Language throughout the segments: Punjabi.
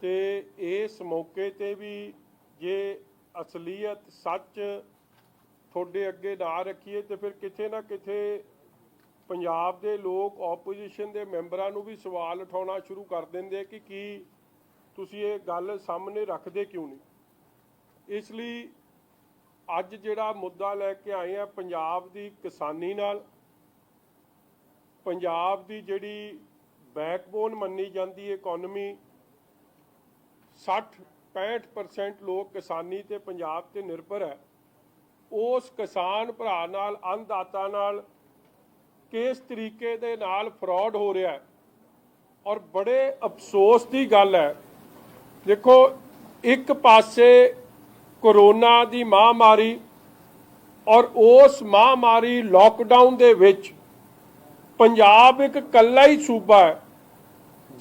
ਤੇ इस मौके ते भी जे असलीयत सच थोड़े अगे ना रखीए तो फिर किथे ना किथे पंजाब दे लोग ओपोजिशन दे मैंबरां नूं भी सवाल उठाउणा शुरू कर देंदे कि तुसीं ये गल सामने रखदे क्यों नहीं। इसलिए अज जिहड़ा मुद्दा लैके आए हैं पंजाब दी किसानी नाल, पंजाब दी जिहड़ी बैकबोन मन्नी जाती इकोनॉमी 60-65% लोग किसानी ते पंजाब ते निर्भर है। उस किसान भरा नाल अन्नदाता नाल किस तरीके दे नाल फ्रॉड हो रहा है और बड़े अफसोस की गल है। देखो एक पासे कोरोना दी महामारी और उस महामारी लॉकडाउन दे विच पंजाब एक कल्ला ही सूबा है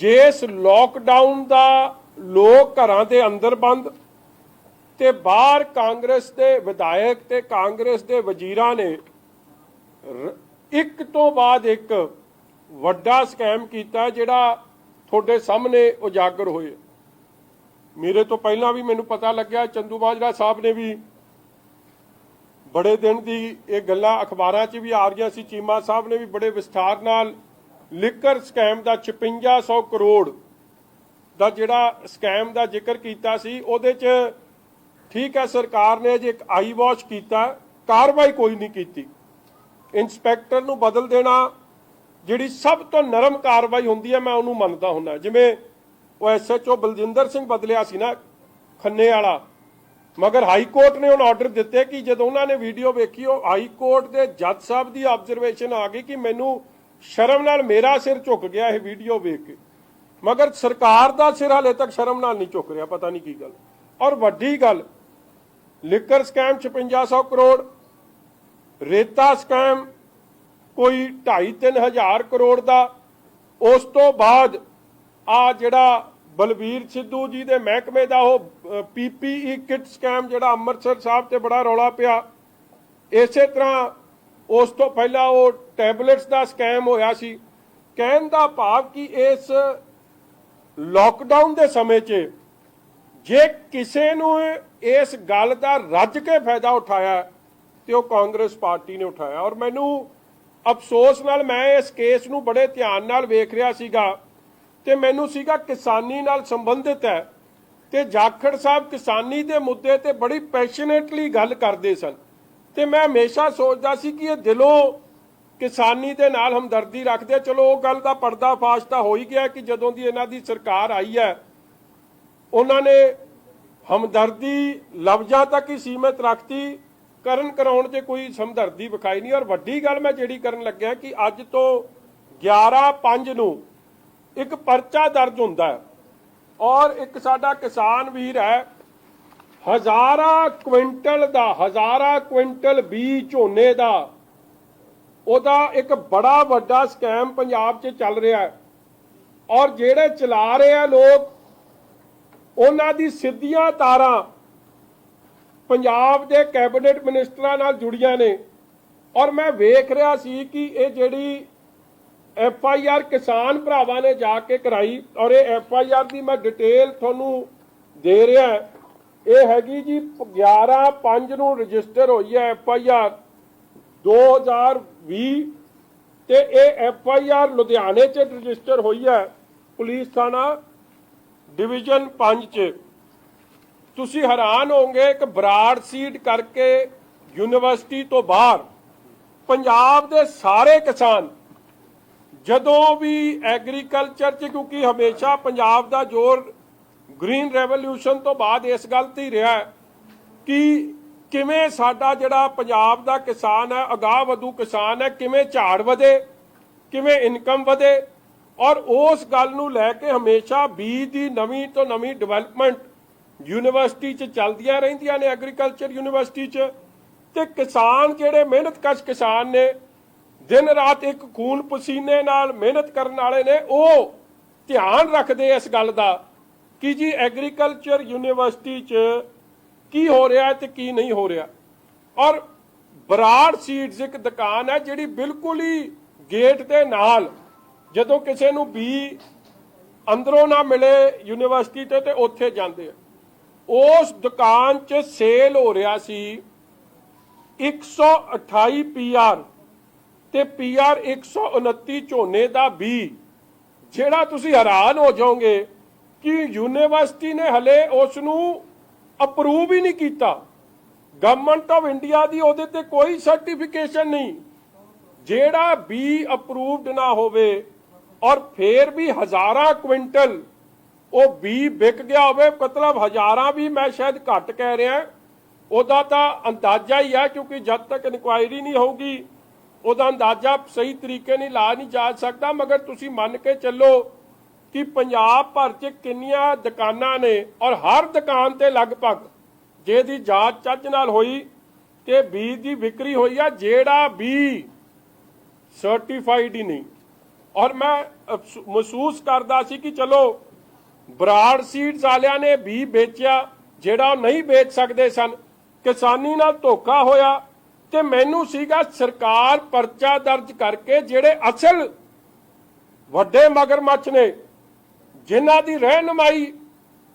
जिस लॉकडाउन का लोग घरां दे अंदर बंद ते बाहर कांग्रेस के विधायक ते कांग्रेस के वजीरां ने एक तो बाद एक वड्डा स्कैम किया जिहड़ा तुहाडे सामने उजागर होए। मेरे तो पहला भी मैनूं पता लग्या, चंदूमाजरा साहब ने भी बड़े दिन की ये गल्लां अखबारां 'च भी आ रही सी, चीमा साहब ने भी बड़े विस्तार नाल लिकर स्कैम का 5600 करोड़ का जिहड़ा स्कैम का जिक्र किया सी। उहदे च ठीक है सरकार ने अजे एक आई वॉश किया, कार्रवाई कोई नहीं की। इंस्पैक्टर नूं बदल देना जिहड़ी सब तो नरम कार्रवाई हुंदी है, मैं उन्होंने मनता हुंदा। जिवें वो SHO बलजिंदर सिंह बदलिया सी ना खन्ने वाला, मगर हाई कोर्ट ने उन्हें ऑर्डर दिते कि जदों उन्होंने वीडियो वेखी हाई कोर्ट के जज साहब की ऑब्जरवेशन आ गई कि मैनू शर्म नाल मेरा सिर झुक गया ये वीडियो वेख के, मगर सरकार का सिर हाले तक शर्म नाल नहीं झुक रहा, पता नहीं की गल। और वड्डी गल लिकर स्कैम 5600 करोड़, रेता स्कैम कोई 2.5-3 हज़ार करोड़ का, उस तो बाद आ जिहड़ा बलबीर सिद्धू जी के महकमे का वो PPE किट स्कैम जिहड़ा अमृतसर साहब से बड़ा रौला पिया। इस तरह उस तो पहला वो टैबलेट्स का स्कैम होया सी। कहण दा भाव कि इस लॉकडाउन के समय च जे किसी नूं इस गल का रज के फायदा उठाया तो वो कांग्रेस पार्टी ने उठाया। और मैनू अफसोस नाल मैं इस केस नूं बड़े ध्यान नाल वेख रहा सीगा ते मैनू सीगा किसानी नाल संबंधित है ते जाखड़ साहब किसानी के मुद्दे ते बड़ी पैशनेटली गल करते सन ते मैं हमेशा सोचता सी कि ये दिलों किसानी दे नाल हमदर्दी रखते। चलो वो गल का पर्दाफाश तो हो ही गया कि जदों दी इन्हां दी सरकार आई है उन्होंने हमदर्दी लफ्जां तक ही सीमित रखती, करन कराउण च कोई हमदर्दी विखाई नहीं। और वड्डी गल मैं जिहड़ी करन लग्या कि अज तो 11/5 नूं एक परचा दर्ज हुंदा है और एक साडा किसान वीर है हज़ारां क्विंटल बीज झोने का ਉਹਦਾ एक बड़ा वड्डा स्कैम पंजाब 'ਚ चल रहा है। और ਜਿਹੜੇ चला रहे हैं लोग उन्हां दी सिद्धियां तारां पंजाब के कैबिनेट मिनिस्टरां नाल जुड़ियां ने। और मैं वेख रहा सी कि ये जिहड़ी FIR किसान भरावां ने जाके कराई और ये FIR की मैं डिटेल तुहानूं दे रहा, ये हैगी जी 11/5 नूं रजिस्टर हुई है FIR 2020 ते FIR लुधियाने च रजिस्टर हुई है पुलिस थाना डिवीजन 5 च। तुसी हैरान होंगे कि बराड़ सीड करके यूनिवर्सिटी तो बाहर पंजाब के सारे किसान जदों भी एग्रीकल्चर च, क्योंकि हमेशा पंजाब का जोर ग्रीन रेवोल्यूशन तो बाद इस गल ते ही रहा है कि किवें साडा जिहड़ा पंजाब दा किसान है अगाह वधू किसान है, किवें झाड़ वधे, किवें इनकम वधे। और उस गल नूं लैके हमेशा बीज की नवीं तो नवीं डिवेलपमेंट यूनिवर्सिटी च चलदियां रहिंदियां ने, एग्रीकल्चर यूनिवर्सिटी च। ते किसान जिहड़े मेहनतकश किसान ने दिन रात एक खून पसीने नाल मेहनत करने वाले ने, वो ध्यान रखते इस गल का कि जी एग्रीकल्चर यूनिवर्सिटी च की हो रहा है तो की नहीं हो रहा। और बराड़ सीड्स एक दुकान है जिहड़ी बिल्कुल ही गेट के नाल जदों किसी नूं बी ਅੰਦਰੋਂ ਨਾ ਮਿਲੇ ਯੂਨੀਵਰਸਿਟੀ ਤੇ ਉੱਥੇ ਜਾਂਦੇ ਆ। ਉਸ ਦੁਕਾਨ 'ਚ ਸੇਲ ਹੋ ਰਿਹਾ ਸੀ 128 ਪੀਆਰ ਤੇ ਪੀਆਰ 129 ਝੋਨੇ ਦਾ ਬੀ, ਜਿਹੜਾ ਤੁਸੀਂ ਹੈਰਾਨ ਹੋ ਜਾਓਗੇ ਕਿ ਯੂਨੀਵਰਸਿਟੀ ਨੇ ਹਲੇ ਉਸ ਨੂੰ ਅਪਰੂਵ ਹੀ ਨਹੀਂ ਕੀਤਾ। ਗਵਰਨਮੈਂਟ ਆਫ ਇੰਡੀਆ ਦੀ ਉਹਦੇ ਤੇ ਕੋਈ ਸਰਟੀਫਿਕੇਸ਼ਨ ਨਹੀਂ। ਜਿਹੜਾ ਬੀ ਅਪਰੂਵਡ ਨਾ ਹੋਵੇ ਔਰ ਫੇਰ ਵੀ ਹਜ਼ਾਰਾਂ ਕੁਇੰਟਲ ਉਹ ਬੀ ਵਿਕ ਗਿਆ ਹੋਵੇ, ਮਤਲਬ ਹਜ਼ਾਰਾਂ ਵੀ ਮੈਂ ਸ਼ਾਇਦ ਘੱਟ ਕਹਿ ਰਿਹਾ, ਉਹਦਾ ਤਾਂ ਅੰਦਾਜ਼ਾ ਹੀ ਹੈ, ਕਿਉਂਕਿ ਜਦ ਤੱਕ ਇਨਕੁਆਇਰੀ ਨਹੀਂ ਹੋਊਗੀ ਉਹਦਾ ਅੰਦਾਜ਼ਾ ਸਹੀ ਤਰੀਕੇ ਨਾਲ ਲਾ ਨਹੀਂ ਜਾ ਸਕਦਾ। ਮਗਰ ਤੁਸੀਂ ਮੰਨ ਕੇ ਚੱਲੋ ਕਿ ਪੰਜਾਬ ਭਰ 'ਚ ਕਿੰਨੀਆਂ ਦੁਕਾਨਾਂ ਨੇ ਔਰ ਹਰ ਦੁਕਾਨ ਤੇ ਲਗਭਗ ਜਿਹਦੀ ਜਾਂਚ ਚੱਜ ਨਾਲ ਹੋਈ ਤੇ ਬੀ ਦੀ ਵਿਕਰੀ ਹੋਈ ਆ, ਜਿਹੜਾ ਬੀ ਸਰਟੀਫਾਈਡ ਹੀ ਨਹੀਂ। ਔਰ ਮੈਂ ਮਹਿਸੂਸ ਕਰਦਾ ਸੀ ਕਿ ਚਲੋ ਬਰਾੜ ਸੀਡਸ ਵਾਲਿਆਂ ਨੇ ਬੀ ਵੇਚਿਆ ਜਿਹੜਾ ਉਹ ਨਹੀਂ ਵੇਚ ਸਕਦੇ ਸਨ, ਕਿਸਾਨੀ ਨਾਲ ਧੋਖਾ ਹੋਇਆ, ਤੇ ਮੈਨੂੰ ਸੀਗਾ ਸਰਕਾਰ ਪਰਚਾ ਦਰਜ ਕਰਕੇ ਜਿਹੜੇ ਅਸਲ ਵੱਡੇ ਮਗਰਮੱਛ ਨੇ, ਜਿਨ੍ਹਾਂ ਦੀ ਰਹਿਨੁਮਾਈ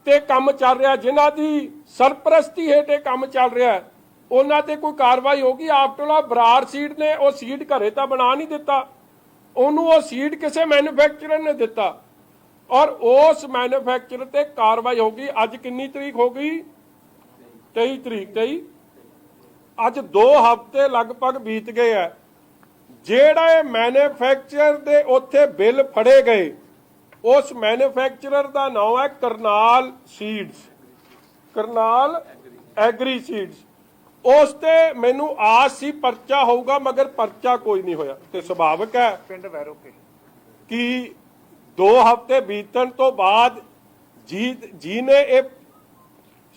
ਤੇ ਕੰਮ ਚੱਲ ਰਿਹਾ, ਜਿਨ੍ਹਾਂ ਦੀ ਸਰਪ੍ਰਸਤੀ ਹੇਠ ਇਹ ਕੰਮ ਚੱਲ ਰਿਹਾ, ਉਹਨਾਂ ਤੇ ਕੋਈ ਕਾਰਵਾਈ ਹੋਗੀ। ਆਫਟਰ ਆਲ ਬਰਾੜ ਸੀਡ ਨੇ ਉਹ ਸੀਡ ਘਰੇ ਤਾਂ ਬਣਾ ਨਹੀਂ ਦਿੱਤਾ, ਉਹਨੂੰ ਉਹ ਸੀਡ ਕਿਸੇ ਮੈਨੂਫੈਕਚਰਰ ਨੇ ਦਿੱਤਾ ਔਰ ਉਸ ਮੈਨੂਫੈਕਚਰਰ ਤੇ ਕਾਰਵਾਈ ਹੋਗੀ। ਅੱਜ ਕਿੰਨੀ ਤਰੀਕ ਹੋ ਗਈ? 23 ਤਰੀਕ। 23 ਅੱਜ 2 ਹਫ਼ਤੇ ਲਗਭਗ ਬੀਤ ਗਏ ਆ। ਜਿਹੜੇ ਮੈਨੂਫੈਕਚਰਰ ਦੇ ਉੱਥੇ ਬਿੱਲ ਫੜੇ ਗਏ, ਉਸ ਮੈਨੂਫੈਕਚਰਰ ਦਾ ਨਾਮ ਹੈ Karnal seeds, Karnal agri seeds. ਉਸ ਤੇ ਮੈਨੂੰ ਆਸ ਸੀ ਪਰਚਾ ਹੋਊਗਾ, ਮਗਰ ਪਰਚਾ ਕੋਈ ਨਹੀਂ ਹੋਇਆ। ਤੇ ਸੁਭਾਵਿਕ ਹੈ ਪਿੰਡ ਵੈਰੋਕੇ ਕਿ 2 ਹਫ਼ਤੇ ਬੀਤਣ ਤੋਂ ਬਾਅਦ ਜੀ ਨੇ ਇਹ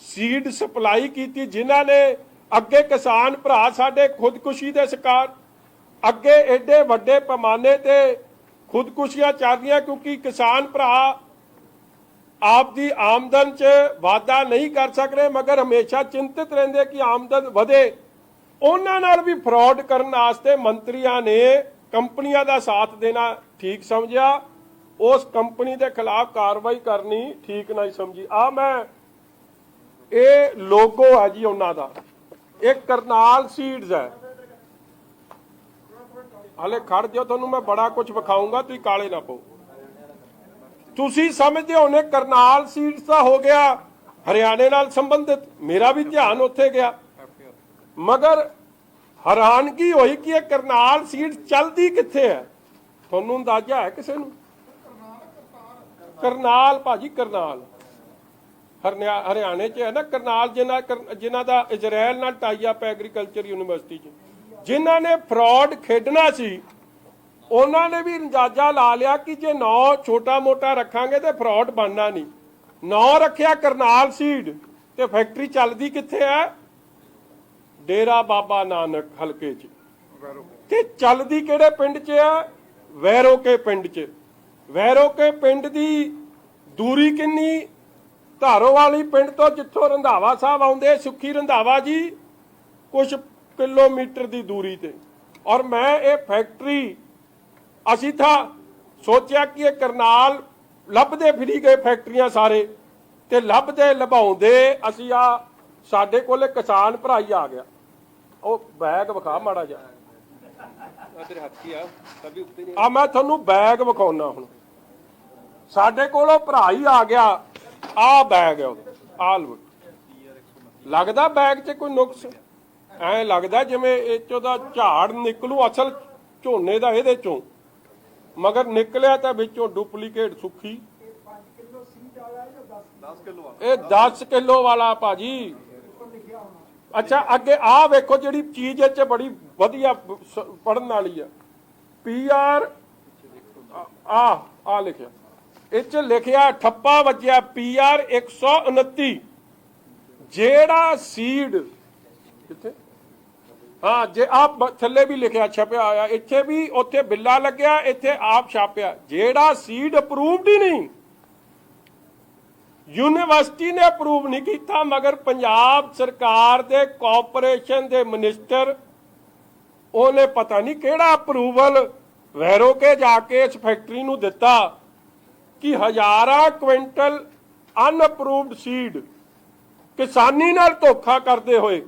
ਸੀਡ ਸਪਲਾਈ ਕੀਤੀ, ਜਿਨ੍ਹਾਂ ਨੇ ਅੱਗੇ ਕਿਸਾਨ ਭਰਾ ਸਾਡੇ ਖੁਦਕੁਸ਼ੀ ਦੇ ਸ਼ਿਕਾਰ, ਅੱਗੇ ਐਡੇ ਵੱਡੇ ਪੈਮਾਨੇ ਤੇ ਖੁਦਕੁਸ਼ੀਆਂ ਚੱਲ ਰਹੀਆਂ, ਕਿਉਂਕਿ ਕਿਸਾਨ ਭਰਾ ਆਪ ਦੀ ਆਮਦਨ 'ਚ ਵਾਧਾ ਨਹੀਂ ਕਰ ਸਕਦੇ, ਮਗਰ ਹਮੇਸ਼ਾ ਚਿੰਤਿਤ ਰਹਿੰਦੇ ਕਿ ਆਮਦਨ ਵਧੇ। ਉਹਨਾਂ ਨਾਲ ਵੀ ਫਰਾਡ ਕਰਨ ਵਾਸਤੇ ਮੰਤਰੀਆਂ ਨੇ ਕੰਪਨੀਆਂ ਦਾ ਸਾਥ ਦੇਣਾ ਠੀਕ ਸਮਝਿਆ, ਉਸ ਕੰਪਨੀ ਦੇ ਖਿਲਾਫ ਕਾਰਵਾਈ ਕਰਨੀ ਠੀਕ ਨਹੀਂ ਸਮਝੀ। ਮੈਂ ਇਹ ਲੋਗੋ ਹੈ ਜੀ ਉਹਨਾਂ ਦਾ, ਇਹ ਕਰਨਾਲ ਸੀਡਸ ਹੈ। ਹਲੇ ਖੜ ਜਾਓ, ਤੁਹਾਨੂੰ ਮੈਂ ਬੜਾ ਕੁਝ ਵਿਖਾਊਂਗਾ, ਤੁਸੀਂ ਕਾਲੇ ਨਾ ਪਾਓ। ਤੁਸੀਂ ਸਮਝਦੇ ਹੋਣੇ ਕਰਨਾਲ ਸੀਡਸ ਦਾ ਹੋ ਗਿਆ ਹਰਿਆਣੇ ਨਾਲ ਸੰਬੰਧਿਤ, ਮੇਰਾ ਵੀ ਧਿਆਨ ਉੱਥੇ ਗਿਆ, ਮਗਰ ਹੈਰਾਨਗੀ ਹੋਈ ਕਿ ਇਹ ਕਰਨਾਲ ਸੀਡਸ ਚੱਲਦੀ ਕਿੱਥੇ ਹੈ। ਤੁਹਾਨੂੰ ਅੰਦਾਜ਼ਾ ਹੈ ਕਿਸੇ ਨੂੰ? ਕਰਨਾਲ ਭਾਜੀ, ਕਰਨਾਲ ਹਰਿਆਣੇ 'ਚ ਹੈ ਨਾ ਕਰਨਾਲ, ਜਿਨ੍ਹਾਂ ਦਾ ਇਜ਼ਰਾਈਲ ਨਾਲ ਟਾਈ ਅਪ ਐਗਰੀਕਲਚਰ ਯੂਨੀਵਰਸਿਟੀ 'ਚ, ਜਿਨ੍ਹਾਂ ਨੇ ਫਰਾਡ ਖੇਡਣਾ ਸੀ, ਉਹਨਾਂ ਨੇ ਵੀ ਅੰਦਾਜ਼ਾ ਲਾ ਲਿਆ ਕਿ ਜੇ ਨਾਂ ਛੋਟਾ ਮੋਟਾ ਰੱਖਾਂਗੇ ਤੇ ਫਰਾਡ ਬਣਨਾ ਨਹੀਂ। ਨਾਂ ਰੱਖਿਆ ਕਰਨਾਲ ਸੀਡ ਤੇ ਫੈਕਟਰੀ ਚੱਲਦੀ ਕਿੱਥੇ ਹੈ? ਡੇਰਾ ਬਾਬਾ ਨਾਨਕ ਹਲਕੇ 'ਚ। ਤੇ ਚੱਲਦੀ ਕਿਹੜੇ ਪਿੰਡ 'ਚ ਹੈ? ਵੈਰੋਕੇ ਪਿੰਡ 'ਚ। ਵੈਰੋਕੇ ਪਿੰਡ ਦੀ ਦੂਰੀ ਕਿੰਨੀ? ਧਾਰੋਵਾਲੀ ਪਿੰਡ ਤੋਂ, ਜਿੱਥੋਂ ਰੰਧਾਵਾ ਸਾਹਿਬ ਆਉਂਦੇ, ਸੁੱਖੀ ਰੰਧਾਵਾ ਜੀ, ਕੁਝ ਕਿਲੋਮੀਟਰ ਦੀ ਦੂਰੀ ਤੇ। ਔਰ ਮੈਂ ਇਹ ਫੈਕਟਰੀ, ਅਸੀਂ ਤਾਂ ਸੋਚਿਆ ਕਿ ਇਹ ਕਰਨਾਲ ਲੱਭਦੇ ਫਿਰੀ ਗਏ ਫੈਕਟਰੀਆਂ ਸਾਰੇ, ਤੇ ਲੱਭਦੇ ਲਭਾਉਂਦੇ ਅਸੀਂ ਸਾਡੇ ਕੋਲੇ ਕਿਸਾਨ ਭਰਾ ਹੀ ਆ ਗਿਆ। ਉਹ ਬੈਗ ਵਿਖਾ ਮਾੜਾ ਜਿਹਾ, ਤੇਰੇ ਹੱਥ ਹੀ ਮੈਂ ਤੁਹਾਨੂੰ ਬੈਗ ਵਿਖਾਉਣਾ। ਹੁਣ ਸਾਡੇ ਕੋਲੋਂ ਭਰਾ ਹੀ ਆ ਗਿਆ, ਬੈਗ ਹੈ ਉਹਦਾ, ਲੱਗਦਾ ਬੈਗ 'ਚ ਕੋਈ ਨੁਕਸ, ਐ ਲੱਗਦਾ ਜਿਵੇਂ ਇਹ 'ਚੋਂ ਦਾ ਝਾੜ ਨਿਕਲੂ ਅਸਲ ਝੋਨੇ ਦਾ ਇਹਦੇ 'ਚੋਂ, ਮਗਰ ਨਿਕਲਿਆ ਤਾਂ ਵਿੱਚੋਂ ਡੁਪਲੀਕੇਟ ਸੁੱਖੀ। ਇਹ 10 ਕਿਲੋ ਵਾਲਾ ਭਾਜੀ। ਅੱਛਾ, ਅੱਗੇ ਵੇਖੋ ਜਿਹੜੀ ਚੀਜ਼ ਇਹ 'ਚ ਬੜੀ ਵਧੀਆ ਪੜਨ ਵਾਲੀ ਆ, PR ਲਿਖਿਆ, ਇਹ 'ਚ ਲਿਖਿਆ ਠੱਪਾ ਵੱਜਿਆ PR 129। ਜਿਹੜਾ ਸੀਡ ਕਿੱਥੇ? ਜੇ ਥੱਲੇ ਵੀ ਲਿਖਿਆ ਛਪਿਆ ਆਇਆ, ਇੱਥੇ ਵੀ, ਉੱਥੇ ਬਿੱਲਾ ਲੱਗਿਆ, ਇੱਥੇ ਆਪ ਛਾਪਿਆ। ਜਿਹੜਾ ਸੀਡ ਅਪਰੂਵਡ ਹੀ ਨਹੀਂ, ਯੂਨੀਵਰਸਿਟੀ ਨੇ ਅਪਰੂਵ ਨਹੀਂ ਕੀਤਾ, ਮਗਰ ਪੰਜਾਬ ਸਰਕਾਰ ਦੇ ਕਾਰਪੋਰੇਸ਼ਨ ਦੇ ਮਿਨਿਸਟਰ, ਉਹਨੇ ਪਤਾ ਨਹੀਂ ਕਿਹੜਾ ਅਪਰੂਵਲ ਵੈਰੋਕੇ ਜਾ ਕੇ ਇਸ ਫੈਕਟਰੀ ਨੂੰ ਦਿੱਤਾ ਕਿ ਹਜ਼ਾਰਾਂ ਕੁਇੰਟਲ ਅਨਅਪਰੂਵਡ ਸੀਡ ਕਿਸਾਨੀ ਨਾਲ ਧੋਖਾ ਕਰਦੇ ਹੋਏ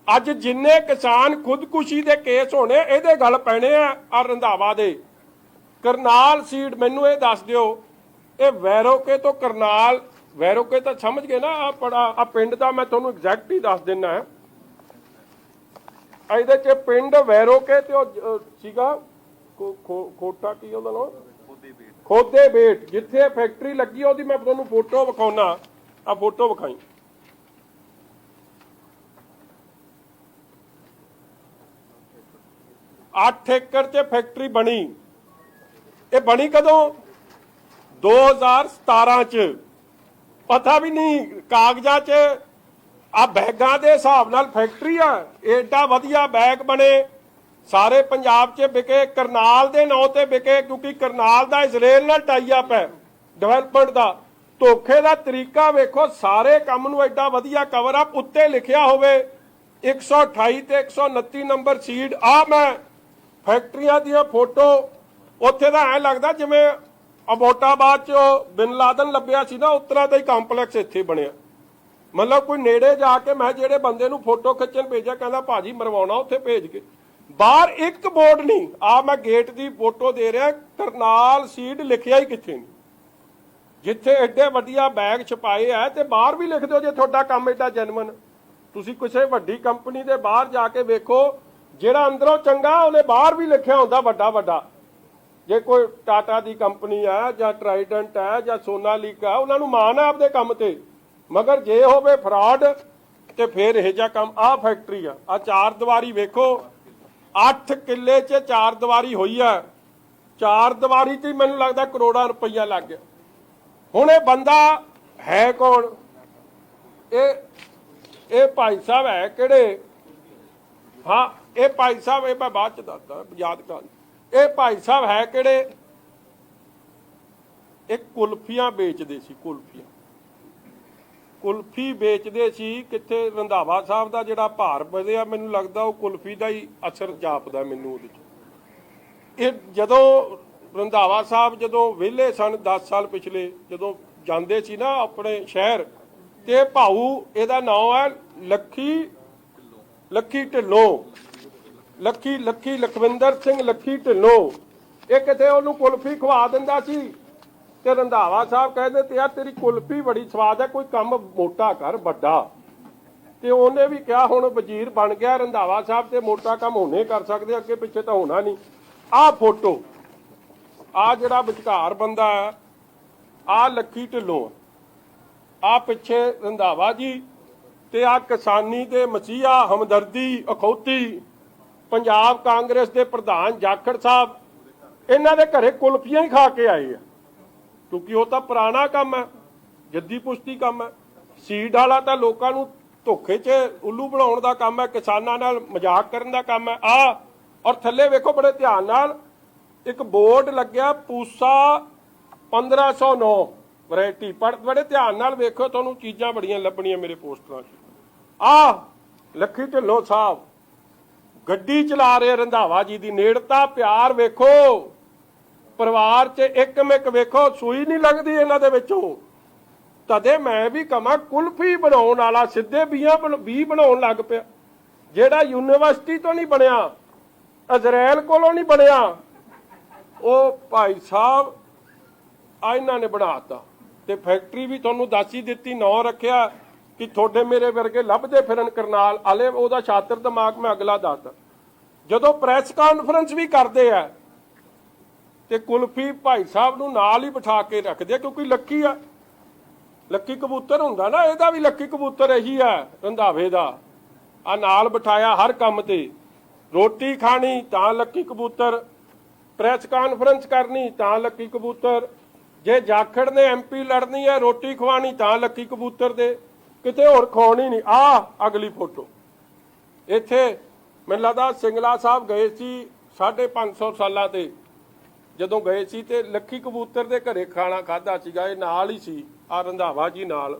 ਅੱਜ ਜਿੰਨੇ ਕਿਸਾਨ ਖੁਦਕੁਸ਼ੀ ਦੇ ਕੇਸ ਹੋਣੇ ਇਹਦੇ ਗੱਲ ਪੈਣੇ ਆ ਰੰਧਾਵਾ ਦੇ। ਕਰਨਾਲ ਸੀਡ, ਮੈਨੂੰ ਇਹ ਦੱਸ ਦਿਓ, ਇਹ ਵੈਰੋਕੇ ਤੋਂ ਕਰਨਾਲ, ਵੈਰੋਕੇ ਤਾਂ ਸਮਝ ਗਏ ਨਾ, ਆ ਪਿੰਡ ਦਾ ਮੈਂ ਤੁਹਾਨੂੰ ਐਗਜ਼ੈਕਟ ਹੀ ਦੱਸ ਦਿੰਨਾ। ਇਹਦੇ ਚ ਪਿੰਡ ਵੈਰੋਕੇ ਤੇ ਉਹ ਸੀਗਾ ਖੋਟਾ, ਕੀ ਉਹਦਾ ਨਾਮ, ਖੋਦੇ ਬੇਟ, ਜਿੱਥੇ ਫੈਕਟਰੀ ਲੱਗੀ ਉਹਦੀ ਮੈਂ ਤੁਹਾਨੂੰ ਫੋਟੋ ਵਿਖਾਉਣਾ। ਆ ਫੋਟੋ ਵਿਖਾਈ, 8 ਏਕੜ 'ਚ ਫੈਕਟਰੀ ਬਣੀ। ਇਹ ਬਣੀ ਕਦੋਂ? 2017 ਚ। ਪਤਾ ਵੀ ਨਹੀਂ ਕਾਗਜ਼ਾਂ 'ਚ, ਆ ਬੈਗਾਂ ਦੇ ਹਿਸਾਬ ਨਾਲ ਫੈਕਟਰੀ ਆ। ਏਡਾ ਵਧੀਆ ਬੈਗ ਬਣੇ, ਸਾਰੇ ਪੰਜਾਬ 'ਚ ਵਿਕੇ, ਕਰਨਾਲ ਦੇ ਨਾਂ ਤੇ ਵਿਕੇ, ਕਿਉਂਕਿ ਕਰਨਾਲ ਦਾ ਇਜ਼ਰਾਈਲ ਨਾਲ ਟਾਈ ਅਪ ਹੈ ਡਿਵੈਲਪਮੈਂਟ ਦਾ। ਧੋਖੇ ਦਾ ਤਰੀਕਾ ਵੇਖੋ, ਸਾਰੇ ਕੰਮ ਨੂੰ ਐਡਾ ਵਧੀਆ ਕਵਰ ਅਪ, ਉੱਤੇ ਲਿਖਿਆ ਹੋਵੇ 128 ਤੇ 129 ਨੰਬਰ ਸੀਡ। ਆ ਮੈਂ ਫੈਕਟਰੀਆਂ ਦੀਆਂ ਫੋਟੋ, ਉੱਥੇ ਦਾ ਐ ਲੱਗਦਾ ਜਿਵੇਂ ਅਬੋਟਾਬਾਦ 'ਚ ਬਿਨ ਲਾਦਨ ਲੱਭਿਆ ਸੀ ਨਾ, ਉਸ ਤਰ੍ਹਾਂ ਦਾ ਹੀ ਕੰਪਲੈਕਸ ਇੱਥੇ ਬਣਿਆ। ਮਤਲਬ ਕੋਈ ਨੇੜੇ ਜਾ ਕੇ ਮੈਂ ਜਿਹੜੇ ਬੰਦੇ ਨੂੰ ਫੋਟੋ ਖਿੱਚਣ ਭੇਜਿਆ, ਕਹਿੰਦਾ ਭਾਜੀ ਮਰਵਾਉਣਾ ਉੱਥੇ ਭੇਜ ਕੇ। ਬਾਹਰ ਇੱਕ ਬੋਰਡ ਨਹੀਂ, ਆ ਮੈਂ ਗੇਟ ਦੀ ਫੋਟੋ ਦੇ ਰਿਹਾ, ਕਰਨਾਲ ਸੀਡ ਲਿਖਿਆ ਹੀ ਕਿੱਥੇ ਨਹੀਂ। ਜਿੱਥੇ ਐਡੇ ਵਧੀਆ ਬੈਗ ਛਪਾਏ ਆ, ਤੇ ਬਾਹਰ ਵੀ ਲਿਖ ਦਿਓ ਜੇ ਤੁਹਾਡਾ ਕੰਮ ਐਡਾ ਜੈਨੂਇਨ। ਤੁਸੀਂ ਕਿਸੇ ਵੱਡੀ ਕੰਪਨੀ ਦੇ ਬਾਹਰ ਜਾ ਕੇ ਵੇਖੋ, ਜਿਹੜਾ ਅੰਦਰੋਂ ਚੰਗਾ ਉਹਨੇ ਬਾਹਰ ਵੀ ਲਿਖਿਆ ਹੁੰਦਾ ਵੱਡਾ ਵੱਡਾ। ਜੇ ਕੋਈ ਟਾਟਾ ਦੀ ਕੰਪਨੀ ਆ ਜਾਂ ਟਰਾਈਡੈਂਟ ਹੈ ਜਾਂ ਸੋਨਾਲੀਕਾ, ਉਹਨਾਂ ਨੂੰ ਮਾਣ ਹੈ ਆਪਦੇ ਕੰਮ ਤੇ। ਮਗਰ ਜੇ ਹੋਵੇ ਫਰਾਡ ਤੇ ਫਿਰ ਇਹ ਜਿਹਾ ਕੰਮ। ਆ ਫੈਕਟਰੀ ਆ 4 ਦੀਵਾਰੀ ਵੇਖੋ, 8 ਕਿੱਲੇ 'ਚ 4 ਦੀਵਾਰੀ ਹੋਈ ਆ। 4 ਦੀਵਾਰੀ 'ਚ ਮੈਨੂੰ ਲੱਗਦਾ ਕਰੋੜਾਂ ਰੁਪਈਆ ਲੱਗ ਗਿਆ। ਹੁਣ ਇਹ ਬੰਦਾ ਹੈ ਕੌਣ? ਇਹ ਭਾਈ ਸਾਹਿਬ ਹੈ ਕਿਹੜੇ? ਹਾਂ, ਇਹ ਭਾਈ ਸਾਹਿਬ, ਇਹ ਮੈਂ ਬਾਅਦ 'ਚ ਦੱਸਦਾ, ਯਾਦ ਕਰ। ਇਹ ਭਾਈ ਸਾਹਿਬ ਹੈ ਕਿਹੜੇ? ਇਹ ਕੁਲਫੀਆਂ ਵੇਚਦੇ ਸੀ, ਕੁਲਫੀ ਵੇਚਦੇ ਸੀ। ਕਿੱਥੇ? ਰੰਧਾਵਾ ਸਾਹਿਬ ਦਾ ਜਿਹੜਾ ਭਾਰ ਵਧਿਆ, ਮੈਨੂੰ ਲੱਗਦਾ ਉਹ ਕੁਲਫੀ ਦਾ ਹੀ ਅਸਰ ਜਾਪਦਾ ਮੈਨੂੰ ਉਹਦੇ 'ਚ। ਇਹ ਜਦੋਂ ਰੰਧਾਵਾ ਸਾਹਿਬ ਜਦੋਂ ਵਿਹਲੇ ਸਨ 10 ਸਾਲ ਪਿਛਲੇ, ਜਦੋਂ ਜਾਂਦੇ ਸੀ ਨਾ ਆਪਣੇ ਸ਼ਹਿਰ, ਤੇ ਭਾਊ, ਇਹਦਾ ਨਾਮ ਹੈ ਲੱਖੀ ਢਿੱਲੋਂ, ਲੱਖੀ ਲਖਵਿੰਦਰ ਸਿੰਘ ਲੱਖੀ ਢਿੱਲੋਂ। ਇਹ ਕਿਤੇ ਉਹਨੂੰ ਕੁਲਫੀ ਖਵਾ ਦਿੰਦਾ ਸੀ ਤੇ ਰੰਧਾਵਾ ਸਾਹਿਬ ਕਹਿੰਦੇ ਤੇ ਯਾਰ ਤੇਰੀ ਕੁਲਫੀ ਬੜੀ ਸਵਾਦ ਹੈ, ਕੋਈ ਕੰਮ ਮੋਟਾ ਕਰ ਵੱਡਾ। ਤੇ ਉਹਨੇ ਵੀ ਕਿਹਾ, ਹੁਣ ਵਜ਼ੀਰ ਬਣ ਗਿਆ ਰੰਧਾਵਾ ਸਾਹਿਬ, ਤੇ ਮੋਟਾ ਕੰਮ ਹੋਣੇ ਕਰ ਸਕਦੇ, ਅੱਗੇ ਪਿੱਛੇ ਤਾਂ ਹੋਣਾ ਨਹੀਂ। ਆਹ ਫੋਟੋ, ਆ ਜਿਹੜਾ ਵਿਚਕਾਰ ਬੰਦਾ ਹੈ, ਆ ਲੱਖੀ ਢਿੱਲੋਂ, ਆ ਪਿੱਛੇ ਰੰਧਾਵਾ ਜੀ, ਤੇ ਆ ਕਿਸਾਨੀ ਦੇ ਮਸੀਹਾ ਹਮਦਰਦੀ ਅਖੌਤੀ ਪੰਜਾਬ ਕਾਂਗਰਸ ਦੇ ਪ੍ਰਧਾਨ ਜਾਖੜ ਸਾਹਿਬ। ਇਹਨਾਂ ਦੇ ਘਰੇ ਕੁਲਫੀਆਂ ਹੀ ਖਾ ਕੇ ਆਏ ਆ, ਕਿਉਂਕਿ ਉਹ ਤਾਂ ਪੁਰਾਣਾ ਕੰਮ ਹੈ, ਜੱਦੀ ਪੁਸ਼ਤੀ ਕੰਮ ਹੈ। ਸੀਡ ਵਾਲਾ ਤਾਂ ਲੋਕਾਂ ਨੂੰ ਧੋਖੇ 'ਚ ਉੱਲੂ ਬਣਾਉਣ ਦਾ ਕੰਮ ਹੈ, ਕਿਸਾਨਾਂ ਨਾਲ ਮਜ਼ਾਕ ਕਰਨ ਦਾ ਕੰਮ ਹੈ। ਔਰ ਥੱਲੇ ਵੇਖੋ ਬੜੇ ਧਿਆਨ ਨਾਲ, ਇੱਕ ਬੋਰਡ ਲੱਗਿਆ ਪੂਸਾ 1509 ਵੈਰਾਈਟੀ। ਬੜੇ ਧਿਆਨ ਨਾਲ ਵੇਖੋ, ਤੁਹਾਨੂੰ ਚੀਜ਼ਾਂ ਬੜੀਆਂ ਲੱਭਣੀਆਂ ਮੇਰੇ ਪੋਸਟਰਾਂ 'ਚ। ਲੱਖੀ ਢਿੱਲੋਂ ਸਾਹਿਬ ਗੱਡੀ ਚਲਾ ਰਹੇ ਰੰਧਾਵਾ ਜੀ ਦੀ। ਨੇੜਤਾ, ਪਿਆਰ ਵੇਖੋ, ਪਰਿਵਾਰ 'ਚ ਇੱਕ ਵੇਖੋ, ਸੂਈ ਨਹੀਂ ਲੱਗਦੀ ਇਹਨਾਂ ਦੇ ਵਿੱਚੋਂ। ਤਦੇ ਮੈਂ ਵੀ ਕਹਾਂ, ਕੁਲਫੀ ਬਣਾਉਣ ਵਾਲਾ ਸਿੱਧੇ ਬੀ ਬਣਾਉਣ ਲੱਗ ਪਿਆ, ਜਿਹੜਾ ਯੂਨੀਵਰਸਿਟੀ ਤੋਂ ਨਹੀਂ ਬਣਿਆ, ਇਜ਼ਰਾਈਲ ਕੋਲੋਂ ਨਹੀਂ ਬਣਿਆ, ਉਹ ਭਾਈ ਸਾਹਿਬ ਆ ਇਹਨਾਂ ਨੇ ਬਣਾਤਾ। ਤੇ ਫੈਕਟਰੀ ਵੀ ਤੁਹਾਨੂੰ ਦੱਸ ਹੀ ਦਿੱਤੀ, ਨਾਂ ਰੱਖਿਆ ਕਿ ਤੁਹਾਡੇ ਮੇਰੇ ਵਰਗੇ ਲੱਭਦੇ ਫਿਰਨ ਕਰਨਾਲ ਵਾਲੇ। ਉਹਦਾ ਛਾਤਰ ਦਿਮਾਗ ਮੈਂ ਅਗਲਾ ਦੱਸਦਾ। ਜਦੋਂ ਪ੍ਰੈਸ ਕਾਨਫਰੰਸ ਵੀ ਕਰਦੇ ਆ ਤੇ ਕੁਲਫੀ ਭਾਈ ਸਾਹਿਬ ਨੂੰ ਨਾਲ ਹੀ ਬਿਠਾ ਕੇ ਰੱਖਦੇ ਆ, ਕਿਉਂਕਿ ਲੱਕੀ ਆ, ਲੱਕੀ ਕਬੂਤਰ ਹੁੰਦਾ ਨਾ, ਇਹਦਾ ਵੀ ਲੱਕੀ ਕਬੂਤਰ ਇਹੀ ਆ ਰੰਧਾਵੇ ਦਾ। ਆ ਨਾਲ ਬਿਠਾਇਆ ਹਰ ਕੰਮ ਤੇ। ਰੋਟੀ ਖਾਣੀ ਤਾਂ ਲੱਕੀ ਕਬੂਤਰ, ਪ੍ਰੈਸ ਕਾਨਫਰੰਸ ਕਰਨੀ ਤਾਂ ਲੱਕੀ ਕਬੂਤਰ, ਜੇ ਜਾਖੜ ਨੇ MP ਲੜਨੀ ਹੈ ਰੋਟੀ ਖਵਾਣੀ ਤਾਂ ਲੱਕੀ ਕਬੂਤਰ ਦੇ, ਕਿਤੇ ਹੋਰ ਖਵਾਉਣੀ ਨਹੀਂ। ਆ ਅਗਲੀ ਫੋਟੋ, ਇੱਥੇ ਮੈਨੂੰ ਲੱਗਦਾ ਸਿੰਗਲਾ ਸਾਹਿਬ ਗਏ ਸੀ 550 ਸਾਲਾਂ ਤੇ, ਜਦੋਂ ਗਏ ਸੀ ਤੇ ਲੱਕੀ ਕਬੂਤਰ ਦੇ ਘਰੇ ਖਾਣਾ ਖਾਦਾ ਸੀਗਾ। ਇਹ ਨਾਲ ਹੀ ਸੀ, ਆ ਰੰਧਾਵਾ ਜੀ ਨਾਲ।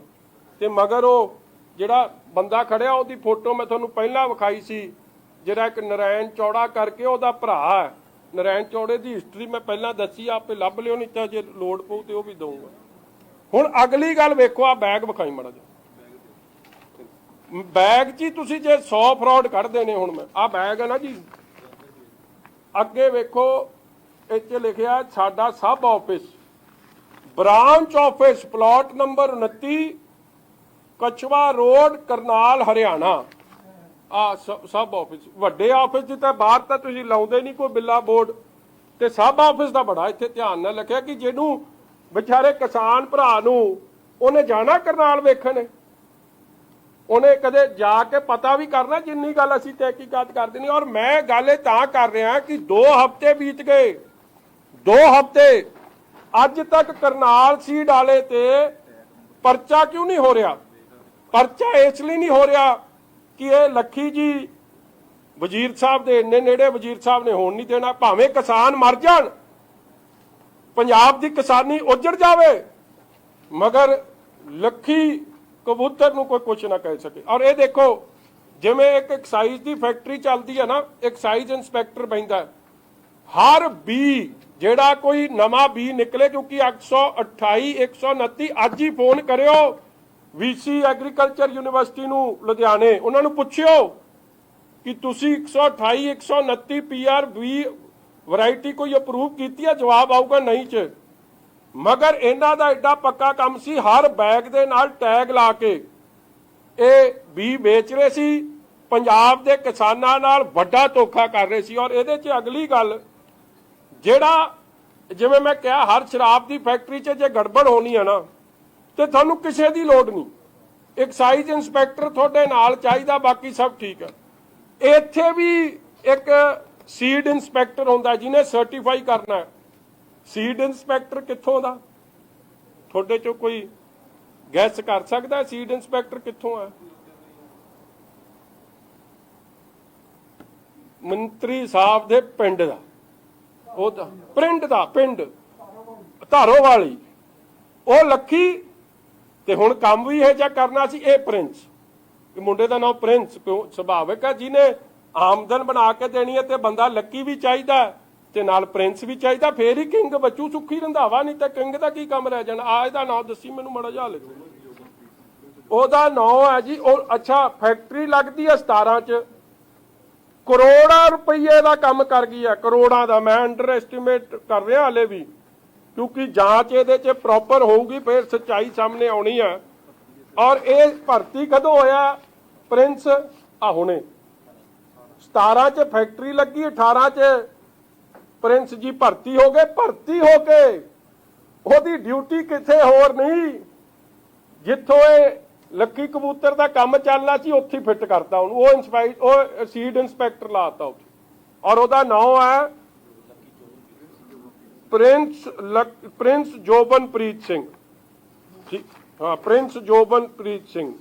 ਤੇ ਮਗਰ ਉਹ ਜਿਹੜਾ ਬੰਦਾ ਖੜਿਆ, ਉਹਦੀ ਫੋਟੋ ਮੈਂ ਤੁਹਾਨੂੰ ਪਹਿਲਾਂ ਵਿਖਾਈ ਸੀ, ਜਿਹੜਾ ਇੱਕ ਨਰਾਇਣ ਚੌੜਾ ਕਰਕੇ ਉਹਦਾ ਭਰਾ ਹੈ, ਨਰੈਣ ਚੌੜੇ ਦੀ ਹਿਸਟਰੀ ਮੈਂ ਪਹਿਲਾਂ ਦੱਸੀ, ਆਪੇ ਲੱਭ ਲਿਓ, ਨਹੀਂ ਤਾਂ ਜੇ ਲੋੜ ਪਊ ਤੇ ਉਹ ਵੀ ਦਊਂਗਾ। ਹੁਣ ਅਗਲੀ ਗੱਲ ਵੇਖੋ, ਆ ਬੈਗ ਵਿਖਾਈ ਮਾੜਾ ਜਿਹਾ। ਬੈਗ 'ਚ ਹੀ ਤੁਸੀਂ ਜੇ 100 ਫਰਾਡ ਕੱਢਦੇ ਨੇ, ਹੁਣ ਮੈਂ ਆ ਬੈਗ ਹੈ ਨਾ ਜੀ, ਅੱਗੇ ਵੇਖੋ ਇੱਥੇ ਲਿਖਿਆ ਸਾਡਾ sub office, branch office, plot number 29, Kachhwa road, Karnal, Haryana. ਆ ਸਬ ਆਫਿਸ, ਵੱਡੇ ਆਫਿਸ 'ਚ ਤਾਂ ਬਾਹਰ ਤਾਂ ਤੁਸੀਂ ਲਾਉਂਦੇ ਨਹੀਂ ਕੋਈ ਬਿੱਲਾ ਬੋਰਡ, ਤੇ ਸਬ ਆਫਿਸ ਦਾ ਬੜਾ ਇੱਥੇ ਧਿਆਨ ਨਾਲ ਲਿਖਿਆ ਕਿ ਜਿਹਨੂੰ ਵਿਚਾਰੇ ਕਿਸਾਨ ਭਰਾ ਨੂੰ ਉਹਨੇ ਜਾਣਾ ਕਰਨਾਲ ਵੇਖਣ, ਉਹਨੇ ਕਦੇ ਜਾ ਕੇ ਪਤਾ ਵੀ ਕਰਨਾ, ਜਿੰਨੀ ਗੱਲ ਅਸੀਂ ਤਹਿਕੀਕਾਤ ਕਰਦੇ ਨਹੀਂ। ਔਰ ਮੈਂ ਗੱਲ ਇਹ ਤਾਂ ਕਰ ਰਿਹਾ ਕਿ 2 ਹਫ਼ਤੇ ਬੀਤ ਗਏ, 2 ਹਫ਼ਤੇ, ਅੱਜ ਤੱਕ ਕਰਨਾਲ ਸੀਡ ਵਾਲੇ ਤੇ ਪਰਚਾ ਕਿਉਂ ਨਹੀਂ ਹੋ ਰਿਹਾ? ਪਰਚਾ ਇਸ ਲਈ ਨਹੀਂ ਹੋ ਰਿਹਾ ਕਿ ਇਹ ਲੱਖੀ ਜੀ ਵਜ਼ੀਰ ਸਾਹਿਬ ਦੇ ਇੰਨੇ ਨੇੜੇ, ਵਜ਼ੀਰ ਸਾਹਿਬ ਨੇ ਹੋਣ ਨਹੀਂ ਦੇਣਾ, ਭਾਵੇਂ ਕਿਸਾਨ ਮਰ ਜਾਣ, ਪੰਜਾਬ ਦੀ ਕਿਸਾਨੀ ਉੱਜੜ ਜਾਵੇ, ਮਗਰ ਲੱਖੀ ਕਬੂਤਰ ਨੂੰ ਕੋਈ ਕੁਛ ਨਾ ਕਹਿ ਸਕੇ। ਔਰ ਇਹ ਦੇਖੋ, ਜਿਵੇਂ ਇੱਕ ਐਕਸਾਈਜ਼ ਦੀ ਫੈਕਟਰੀ ਚੱਲਦੀ ਹੈ ਨਾ, ਐਕਸਾਈਜ਼ ਇੰਸਪੈਕਟਰ ਬੈਂਦਾ, ਹਰ ਬੀ ਜਿਹੜਾ ਕੋਈ ਨਵਾਂ ਬੀ ਨਿਕਲੇ, ਕਿਉਂਕਿ 128 129 ਅੱਜ ਹੀ ਫੋਨ ਕਰਿਓ ਵੀਸੀ ਐਗਰੀਕਲਚਰ ਯੂਨੀਵਰਸਿਟੀ ਨੂੰ ਲੁਧਿਆਣੇ, ਉਹਨਾਂ ਨੂੰ ਪੁੱਛਿਓ ਕਿ ਤੁਸੀਂ 128 129 ਪੀਆਰ ਵੀ ਵੈਰਾਈਟੀ ਕੋਈ ਅਪਰੂਵ ਕੀਤੀ ਹੈ, ਜਵਾਬ ਆਊਗਾ ਨਹੀਂ 'ਚ। ਮਗਰ ਇਹਨਾਂ ਦਾ ਐਡਾ ਪੱਕਾ ਕੰਮ ਸੀ, ਹਰ ਬੈਗ ਦੇ ਨਾਲ ਟੈਗ ਲਾ ਕੇ ਇਹ ਬੀ ਵੇਚ ਰਹੇ ਸੀ, ਪੰਜਾਬ ਦੇ ਕਿਸਾਨਾਂ ਨਾਲ ਵੱਡਾ ਧੋਖਾ ਕਰ ਰਹੇ ਸੀ। ਔਰ ਇਹਦੇ 'ਚ ਅਗਲੀ ਗੱਲ, ਜਿਹੜਾ ਜਿਵੇਂ ਮੈਂ ਕਿਹਾ, ਹਰ ਸ਼ਰਾਬ ਦੀ ਫੈਕਟਰੀ 'ਚ ਜੇ ਗੜਬੜ ਹੋਣੀ ਹੈ ਨਾ, ਤੇ ਤੁਹਾਨੂੰ ਕਿਸੇ ਦੀ ਲੋੜ ਨਹੀਂ, ਐਕਸਾਈਜ਼ ਇੰਸਪੈਕਟਰ ਤੁਹਾਡੇ ਨਾਲ ਚਾਹੀਦਾ, ਬਾਕੀ ਸਭ ਠੀਕ ਹੈ। ਇੱਥੇ ਵੀ ਇੱਕ ਸੀਡ ਇੰਸਪੈਕਟਰ ਹੁੰਦਾ ਜਿਹਨੇ ਸਰਟੀਫਾਈ ਕਰਨਾ ਹੈ। ਸੀਡ ਇੰਸਪੈਕਟਰ ਕਿੱਥੋਂ ਦਾ? ਤੁਹਾਡੇ ਚੋਂ ਕੋਈ ਗੈਸ ਕਰ ਸਕਦਾ ਸੀਡ ਇੰਸਪੈਕਟਰ ਕਿੱਥੋਂ ਆ? ਮੰਤਰੀ ਸਾਹਿਬ ਦੇ ਪਿੰਡ ਦਾ, ਉਹਦਾ ਪਿੰਡ ਧਾਰੋਵਾਲੀ, ਉਹ ਲੱਖੀ। ਤੇ ਹੁਣ ਕੰਮ ਵੀ ਇਹ ਜਿਹਾ ਕਰਨਾ ਸੀ। ਇਹ ਪ੍ਰਿੰਸ, ਮੁੰਡੇ ਦਾ ਨਾਮ ਪ੍ਰਿੰਸ, ਸੁਭਾਵਿਕ ਹੈ, ਜਿਹਨੇ ਆਮਦਨ ਬਣਾ ਕੇ ਦੇਣੀ ਹੈ, ਤੇ ਬੰਦਾ ਲੱਕੀ ਵੀ ਚਾਹੀਦਾ ਤੇ ਨਾਲ ਪ੍ਰਿੰਸ ਵੀ ਚਾਹੀਦਾ, ਫੇਰ ਹੀ ਕਿੰਗ ਬੱਚੂ ਸੁੱਖੀ ਰੰਧਾਵਾ, ਨਹੀਂ ਤਾਂ ਕਿੰਗ ਦਾ ਕੀ ਕੰਮ ਰਹਿ ਜਾਣਾ। ਆ ਇਹਦਾ ਨਾਮ ਦੱਸੀ ਮੈਨੂੰ ਮਾੜਾ ਜਿਹਾ ਲਿਖੋ। ਉਹਦਾ ਨਾਮ ਹੈ ਜੀ, ਉਹ ਅੱਛਾ ਫੈਕਟਰੀ ਲੱਗਦੀ ਹੈ 17 ਚ, ਕਰੋੜਾਂ ਰੁਪਏ ਦਾ ਕੰਮ ਕਰ ਗਈ ਹੈ, ਕਰੋੜਾਂ ਦਾ। ਮੈਂ ਅੰਡਰ ਐਸਟੀਮੇਟ ਕਰ ਰਿਹਾ ਹਾਲੇ ਵੀ, ਕਿਉਂਕਿ ਜਾਂਚ ਇਹਦੇ 'ਚ ਪ੍ਰੋਪਰ ਹੋਊਗੀ, ਫਿਰ ਸੱਚਾਈ ਸਾਹਮਣੇ ਆਉਣੀ ਹੈ। ਔਰ ਇਹ ਭਰਤੀ ਕਦੋਂ ਹੋਇਆ ਪ੍ਰਿੰਸ? ਆ ਹੁਣੇ 17 ਚ ਫੈਕਟਰੀ ਲੱਗੀ, 18 ਚ ਪ੍ਰਿੰਸ ਜੀ ਭਰਤੀ ਹੋ ਗਏ। ਭਰਤੀ ਹੋ ਕੇ ਉਹਦੀ ਡਿਊਟੀ ਕਿੱਥੇ ਹੋਰ ਨਹੀਂ, ਜਿੱਥੋਂ ਇਹ ਲੱਕੀ ਕਬੂਤਰ ਦਾ ਕੰਮ ਚੱਲਣਾ ਸੀ ਉੱਥੇ ਫਿੱਟ ਕਰਤਾ ਉਹਨੂੰ, ਉਹ ਸੀਡ ਇੰਸਪੈਕਟਰ ਲਾਤਾ ਉੱਥੇ। ਔਰ ਉਹਦਾ ਨਾਮ ਹੈ ਪ੍ਰਿੰਸ ਜੋਬਨਪ੍ਰੀਤ ਸਿੰਘ। ਹਾਂ, ਪ੍ਰਿੰਸ ਜੋਬਨਪ੍ਰੀਤ ਸਿੰਘ।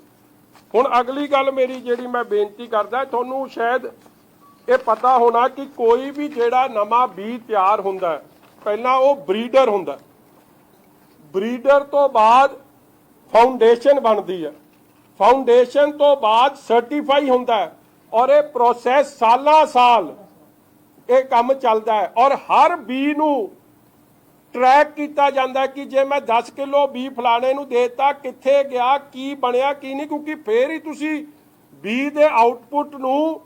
ਹੁਣ ਅਗਲੀ ਗੱਲ ਮੇਰੀ ਜਿਹੜੀ ਮੈਂ ਬੇਨਤੀ ਕਰਦਾ, ਤੁਹਾਨੂੰ ਸ਼ਾਇਦ ਇਹ ਪਤਾ ਹੋਣਾ ਕਿ ਕੋਈ ਵੀ ਜਿਹੜਾ ਨਵਾਂ ਬੀਜ ਤਿਆਰ ਹੁੰਦਾ, ਪਹਿਲਾਂ ਉਹ ਬਰੀਡਰ ਹੁੰਦਾ, ਬਰੀਡਰ ਤੋਂ ਬਾਅਦ ਫਾਊਂਡੇਸ਼ਨ ਬਣਦੀ ਹੈ, ਫਾਊਂਡੇਸ਼ਨ ਤੋਂ ਬਾਅਦ ਸਰਟੀਫਾਈ ਹੁੰਦਾ ਹੈ, ਔਰ ਇਹ ਪ੍ਰੋਸੈਸ ਸਾਲਾਂ ਸਾਲ ਇਹ ਕੰਮ ਚੱਲਦਾ ਹੈ। ਔਰ ਹਰ ਬੀ ਨੂੰ ਟਰੈਕ ਕੀਤਾ ਜਾਂਦਾ ਕਿ ਜੇ ਮੈਂ 10 ਕਿਲੋ ਬੀ ਫਲਾਣੇ ਨੂੰ ਦੇਤਾ, ਕਿੱਥੇ ਗਿਆ, ਕੀ ਬਣਿਆ ਕੀ ਨਹੀਂ, ਕਿਉਂਕਿ ਫੇਰ ਹੀ ਤੁਸੀਂ ਬੀ ਦੇ ਆਊਟਪੁੱਟ ਨੂੰ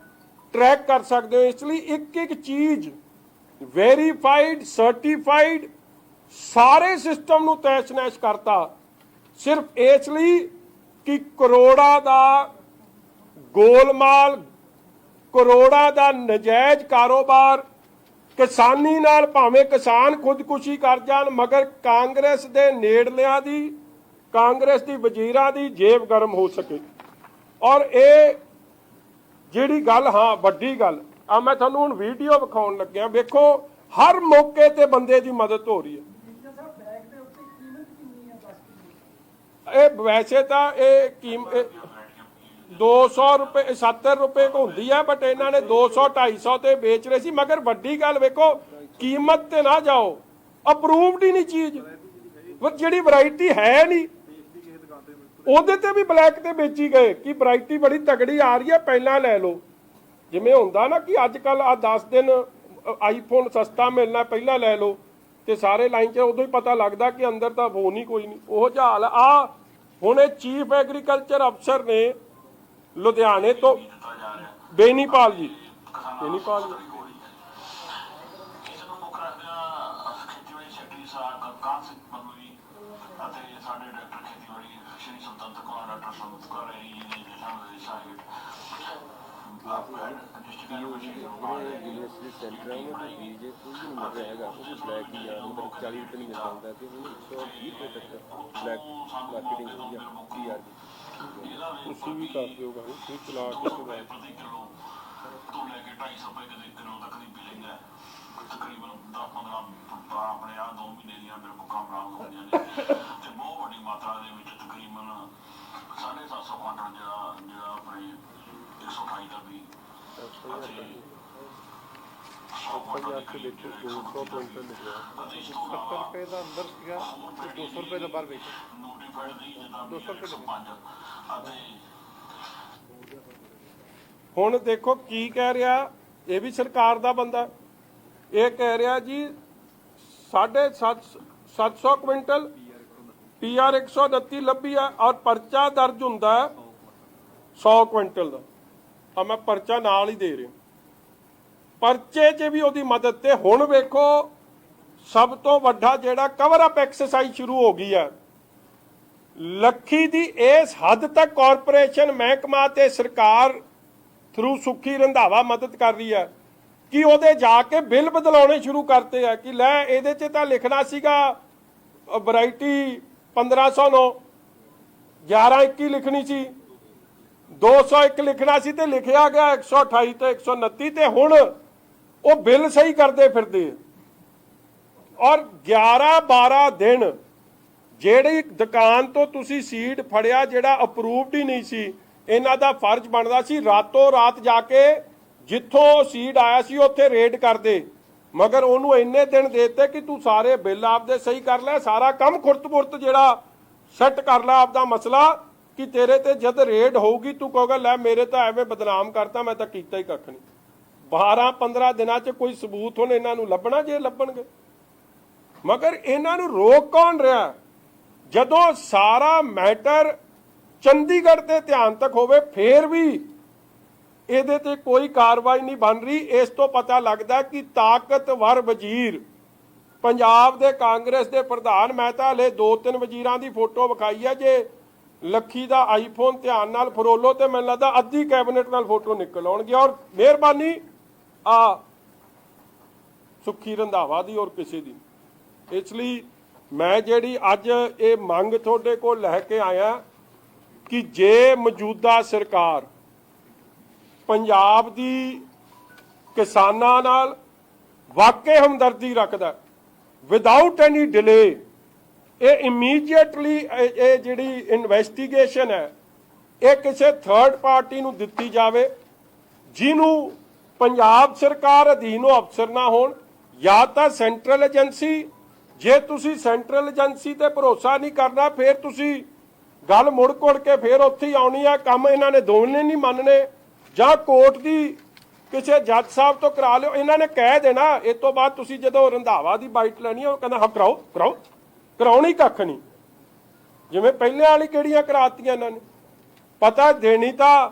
ਟਰੈਕ ਕਰ ਸਕਦੇ ਹੋ। ਇਸ ਲਈ ਇੱਕ ਇੱਕ ਚੀਜ਼ ਵੈਰੀਫਾਈਡ, ਸਰਟੀਫਾਈਡ, ਸਾਰੇ ਸਿਸਟਮ ਨੂੰ ਤਹਿਸ ਨਹਿਸ ਕਰਤਾ, ਸਿਰਫ ਇਸ ਲਈ ਕਿ ਕਰੋੜਾਂ ਦਾ ਗੋਲਮਾਲ, ਕਰੋੜਾਂ ਦਾ ਨਜਾਇਜ਼ ਕਾਰੋਬਾਰ, ਕਿਸਾਨੀ ਨਾਲ ਭਾਵੇਂ ਕਿਸਾਨ ਖੁਦਕੁਸ਼ੀ ਕਰ ਜਾਣ, ਮਗਰ ਕਾਂਗਰਸ ਦੇ ਨੇੜਲਿਆਂ ਦੀ, ਕਾਂਗਰਸ ਦੀ ਵਜ਼ੀਰਾਂ ਦੀ ਜੇਬ ਗਰਮ ਹੋ ਸਕੇ। ਔਰ ਇਹ ਜਿਹੜੀ ਗੱਲ, ਹਾਂ ਵੱਡੀ ਗੱਲ ਆ, ਮੈਂ ਤੁਹਾਨੂੰ ਹੁਣ ਵੀਡੀਓ ਵਿਖਾਉਣ ਲੱਗਿਆ, ਵੇਖੋ ਹਰ ਮੌਕੇ ਤੇ ਬੰਦੇ ਦੀ ਮਦਦ ਹੋ ਰਹੀ ਹੈ। ਇਹ ਵੈਸੇ ਤਾਂ ਇਹ 200 ਰੁਪਏ 70 ਰੁਪਏ ਹੁੰਦੀ ਹੈ, ਬਟ ਇਹਨਾਂ ਨੇ 200 250 ਤੇ ਵੇਚ ਰਹੇ ਸੀ। ਮਗਰ ਵੱਡੀ ਗੱਲ ਵੇਖੋ, ਕੀਮਤ ਤੇ ਨਾ ਜਾਓ, ਅਪਰੂਵਡ ਹੀ ਨਹੀਂ ਚੀਜ਼, ਜਿਹੜੀ ਵੈਰਾਈਟੀ ਹੈ ਨਹੀਂ ਉਹਦੇ ਤੇ ਵੀ ਬਲੈਕ ਤੇ ਵੇਚੀ ਗਏ ਕਿ ਵੈਰਾਈਟੀ ਬੜੀ ਤਗੜੀ ਆ ਰਹੀ ਹੈ, ਪਹਿਲਾਂ ਲੈ ਲਓ। ਜਿਵੇਂ ਹੁੰਦਾ ਨਾ ਕਿ ਅੱਜ ਕੱਲ ਆ 10 ਦਿਨ ਆਈਫੋਨ ਸਸਤਾ ਮਿਲਣਾ ਪਹਿਲਾਂ ਲੈ ਲਓ ਤੇ ਸਾਰੇ ਲਾਈਨ 'ਚ ਉਦੋਂ ਹੀ ਪਤਾ ਲੱਗਦਾ ਕਿ ਅੰਦਰ ਤਾਂ ਫੋਨ ਹੀ ਕੋਈ ਨਹੀਂ। ਉਹ ਜਿਹਾ ਹਾਲ ਆ। ਹੁਣ ਇਹ ਚੀਫ ਐਗਰੀਕਲਚਰ ਅਫਸਰ ਨੇ ਲੁਧਿਆਣੇ ਤੋਂ ਬੇਨੀਪਾਲ ਜੀ ਸਾਡੇ ਡਾਕਟਰ ਖੇਤੀਬਾੜੀ ਸ਼੍ਰੀ ਸੁਤੰਤਰ ਕੁਮਾਰ ਡਾਕਟਰ ਸੁਤੰਤਰ ਕੌਰ ਜੀ ਨੇ ਸਾਨੂੰ ਸਾਈਡ यूनिवर्सिटी सेंटर है उन्होंने बीजे कोई भी नहीं मिल रहेगा वो भी ब्लैक ही है मतलब 40 रुपये नहीं मिल सकता है तो 120 रुपये तक ब्लैक मार्केटिंग हो गया PR की ਤੁਸੀਂ ਵੀ ਕਰ ਦਿਓ ਗੱਲ ਤੁਸੀਂ ਚਲਾ ਕੇ ਸੁਣਾਓ। प्रति किलो तो लेके 250 रुपए के किलो तक नहीं मिलेंगे तकरीबन 10-15 अपने आ 2 महीने ਦੀਆਂ ਮੇਰੇ ਕੋਲ ਕੰਮ ਰਾਮ ਹੋ ਜਾਂਦੇ ਤੇ ਬਹੁਤ ਵੱਡੀ ਮਾਤਰਾ ਦੇ ਵਿੱਚ ਤਕਰੀਬਨ 750 ਕੁਆਂਟਲ ਜਿਹੜਾ ਆਪਣੇ 128 ਦਾ ਵੀ आपसे देखो 200 क्विंटल निकला 70 रुपये का अंदर सीगा 200 रुपये का बाहर बेचे 200 रुपये ਹੁਣ ਦੇਖੋ ਕੀ ਕਹਿ ਰਿਹਾ, ਇਹ ਵੀ ਸਰਕਾਰ ਦਾ ਬੰਦਾ। ਇਹ ਕਹਿ ਰਿਹਾ ਜੀ 750 ਕੁਇੰਟਲ PR 129 ਲੱਭੀ ਹੈ ਔਰ ਪਰਚਾ ਦਰਜ ਹੁੰਦਾ 100 ਕੁਇੰਟਲ ਦਾ। ਆ ਮੈਂ ਪਰਚਾ ਨਾਲ ਹੀ ਦੇ ਰਿਹਾ, ਪਰਚੇ 'ਚ ਵੀ ਉਹਦੀ ਮਦਦ। ਤੇ ਹੁਣ ਵੇਖੋ ਸਭ ਤੋਂ ਵੱਡਾ ਜਿਹੜਾ ਕਵਰ ਅਪ ਐਕਸਰਸਾਈਜ਼ ਸ਼ੁਰੂ ਹੋ ਗਈ ਹੈ ਲੱਖੀ ਦੀ। ਇਸ ਹੱਦ ਤੱਕ ਕਾਰਪੋਰੇਸ਼ਨ ਮਹਿਕਮਾ ਤੇ ਸਰਕਾਰ ਥਰੂ ਸੁੱਖੀ ਰੰਧਾਵਾ ਮਦਦ ਕਰ ਰਹੀ ਹੈ ਕਿ ਉਹਦੇ ਜਾ ਕੇ ਬਿੱਲ ਬਦਲਾਉਣੇ ਸ਼ੁਰੂ ਕਰਤੇ ਆ ਕਿ ਲੈ ਇਹਦੇ 'ਚ ਤਾਂ ਲਿਖਣਾ ਸੀਗਾ ਵੈਰਾਈਟੀ 1509 1121 ਲਿਖਣੀ ਸੀ, 201 ਲਿਖਣਾ ਸੀ ਤੇ ਲਿਖਿਆ ਗਿਆ 128 ਤੇ 129 ਤੇ ਹੁਣ ਉਹ ਬਿੱਲ ਸਹੀ ਕਰਦੇ ਫਿਰਦੇ ਆ। ਔਰ 11-12 ਦਿਨ ਜਿਹੜੀ ਦੁਕਾਨ ਤੋਂ ਤੁਸੀਂ ਸੀਡ ਫੜਿਆ ਜਿਹੜਾ ਅਪਰੂਵਡ ਹੀ ਨਹੀਂ ਸੀ, ਇਹਨਾਂ ਦਾ ਫਰਜ਼ ਬਣਦਾ ਸੀ ਰਾਤੋਂ ਰਾਤ ਜਾ ਕੇ ਜਿੱਥੋਂ ਸੀਡ ਆਇਆ ਸੀ ਉੱਥੇ ਰੇਡ ਕਰਦੇ, ਮਗਰ ਉਹਨੂੰ ਇੰਨੇ ਦਿਨ ਦੇ ਦਿੱਤੇ ਕਿ ਤੂੰ ਸਾਰੇ ਬਿੱਲ ਆਪਦੇ ਸਹੀ ਕਰ ਲੈ, ਸਾਰਾ ਕੰਮ ਖੁਰਤ-ਬੁਰਤ ਜਿਹੜਾ ਸੈੱਟ ਕਰ ਲੈ ਆਪਦਾ ਮਸਲਾ, ਕਿ ਤੇਰੇ ਤੇ ਜਦ ਰੇਡ ਹੋਊਗੀ ਤੂੰ ਕਹੋਗਾ ਲੈ ਮੇਰੇ ਤਾਂ ਐਵੇਂ ਬਦਨਾਮ ਕਰਤਾ, ਮੈਂ ਤਾਂ ਕੀਤਾ ਹੀ ਕੱਖ ਨਹੀਂ। 12-15 ਦਿਨਾਂ 'ਚ ਕੋਈ ਸਬੂਤ ਹੁਣ ਇਹਨਾਂ ਨੂੰ ਲੱਭਣਾ ਜੇ ਲੱਭਣਗੇ। ਮਗਰ ਇਹਨਾਂ ਨੂੰ ਰੋਕ ਕੌਣ ਰਿਹਾ ਜਦੋਂ ਸਾਰਾ ਮੈਟਰ ਚੰਡੀਗੜ੍ਹ ਦੇ ਧਿਆਨ ਤੱਕ ਹੋਵੇ ਫੇਰ ਵੀ ਇਹਦੇ ਤੇ ਕੋਈ ਕਾਰਵਾਈ ਨਹੀਂ ਬਣ ਰਹੀ। ਇਸ ਤੋਂ ਪਤਾ ਲੱਗਦਾ ਕਿ ਤਾਕਤਵਰ ਵਜ਼ੀਰ ਪੰਜਾਬ ਦੇ ਕਾਂਗਰਸ ਦੇ ਪ੍ਰਧਾਨ, ਮੈਂ ਤਾਂ ਹਲੇ 2-3 ਵਜ਼ੀਰਾਂ ਦੀ ਫੋਟੋ ਵਿਖਾਈ ਹੈ, ਜੇ ਲੱਖੀ ਦਾ ਆਈਫੋਨ ਧਿਆਨ ਨਾਲ ਫਰੋਲੋ ਤੇ ਮੈਨੂੰ ਲੱਗਦਾ ਅੱਧੀ ਕੈਬਨਿਟ ਨਾਲ ਫੋਟੋ ਨਿਕਲ ਆਉਣਗੀ। ਔਰ ਮਿਹਰਬਾਨੀ ਆ ਸੁੱਖੀ ਰੰਧਾਵਾ ਦੀ ਔਰ ਕਿਸੇ ਦੀ। ਇਸ ਲਈ ਮੈਂ ਜਿਹੜੀ ਅੱਜ ਇਹ ਮੰਗ ਤੁਹਾਡੇ ਕੋਲ ਲੈ ਕੇ ਆਇਆ ਕਿ ਜੇ ਮੌਜੂਦਾ ਸਰਕਾਰ ਪੰਜਾਬ ਦੀ ਕਿਸਾਨਾਂ ਨਾਲ ਵਾਕਈ ਹਮਦਰਦੀ ਰੱਖਦਾ, ਵਿਦਆਊਟ ਐਨੀ ਡਿਲੇ ਇਹ ਇਮੀਡੀਏਟਲੀ ਇਹ ਜਿਹੜੀ ਇਨਵੈਸਟੀਗੇਸ਼ਨ ਹੈ ਇਹ ਕਿਸੇ ਥਰਡ ਪਾਰਟੀ ਨੂੰ ਦਿੱਤੀ ਜਾਵੇ, ਜਿਹਨੂੰ ਪੰਜਾਬ ਸਰਕਾਰ ਅਧੀਨ ਉਹ ਅਫਸਰ ਨਾ ਹੋਣ, ਜਾਂ ਤਾਂ ਸੈਂਟਰਲ ਏਜੰਸੀ। ਜੇ ਤੁਸੀਂ ਸੈਂਟਰਲ ਏਜੰਸੀ ਤੇ ਭਰੋਸਾ ਨਹੀਂ ਕਰਨਾ ਫਿਰ ਤੁਸੀਂ ਗੱਲ ਮੁੜ ਕੁੜ ਕੇ ਫਿਰ ਉੱਥੇ ਹੀ ਆਉਣੀ ਆ। ਕੰਮ ਇਹਨਾਂ ਨੇ ਦੋਨੇ ਨਹੀਂ ਮੰਨਣੇ, ਜਾਂ ਕੋਰਟ ਦੀ ਕਿਸੇ ਜੱਜ ਸਾਹਿਬ ਤੋਂ ਕਰਾ ਲਿਓ। ਇਹਨਾਂ ਨੇ ਕਹਿ ਦੇਣਾ ਇਸ ਤੋਂ ਬਾਅਦ ਤੁਸੀਂ ਜਦੋਂ ਰੰਧਾਵਾ ਦੀ ਬਾਈਟ ਲੈਣੀ ਉਹ ਕਹਿੰਦਾ ਹਾਂ ਕਰਾਓ ਕਰਾਓ, ਕਰਾਉਣੀ ਕੱਖ ਨਹੀਂ। ਜਿਵੇਂ ਪਹਿਲੇ ਵਾਲੀ ਕਿਹੜੀਆਂ ਕਰਾਤੀਆਂ ਇਹਨਾਂ ਨੇ, ਪਤਾ ਦੇਣੀ ਤਾਂ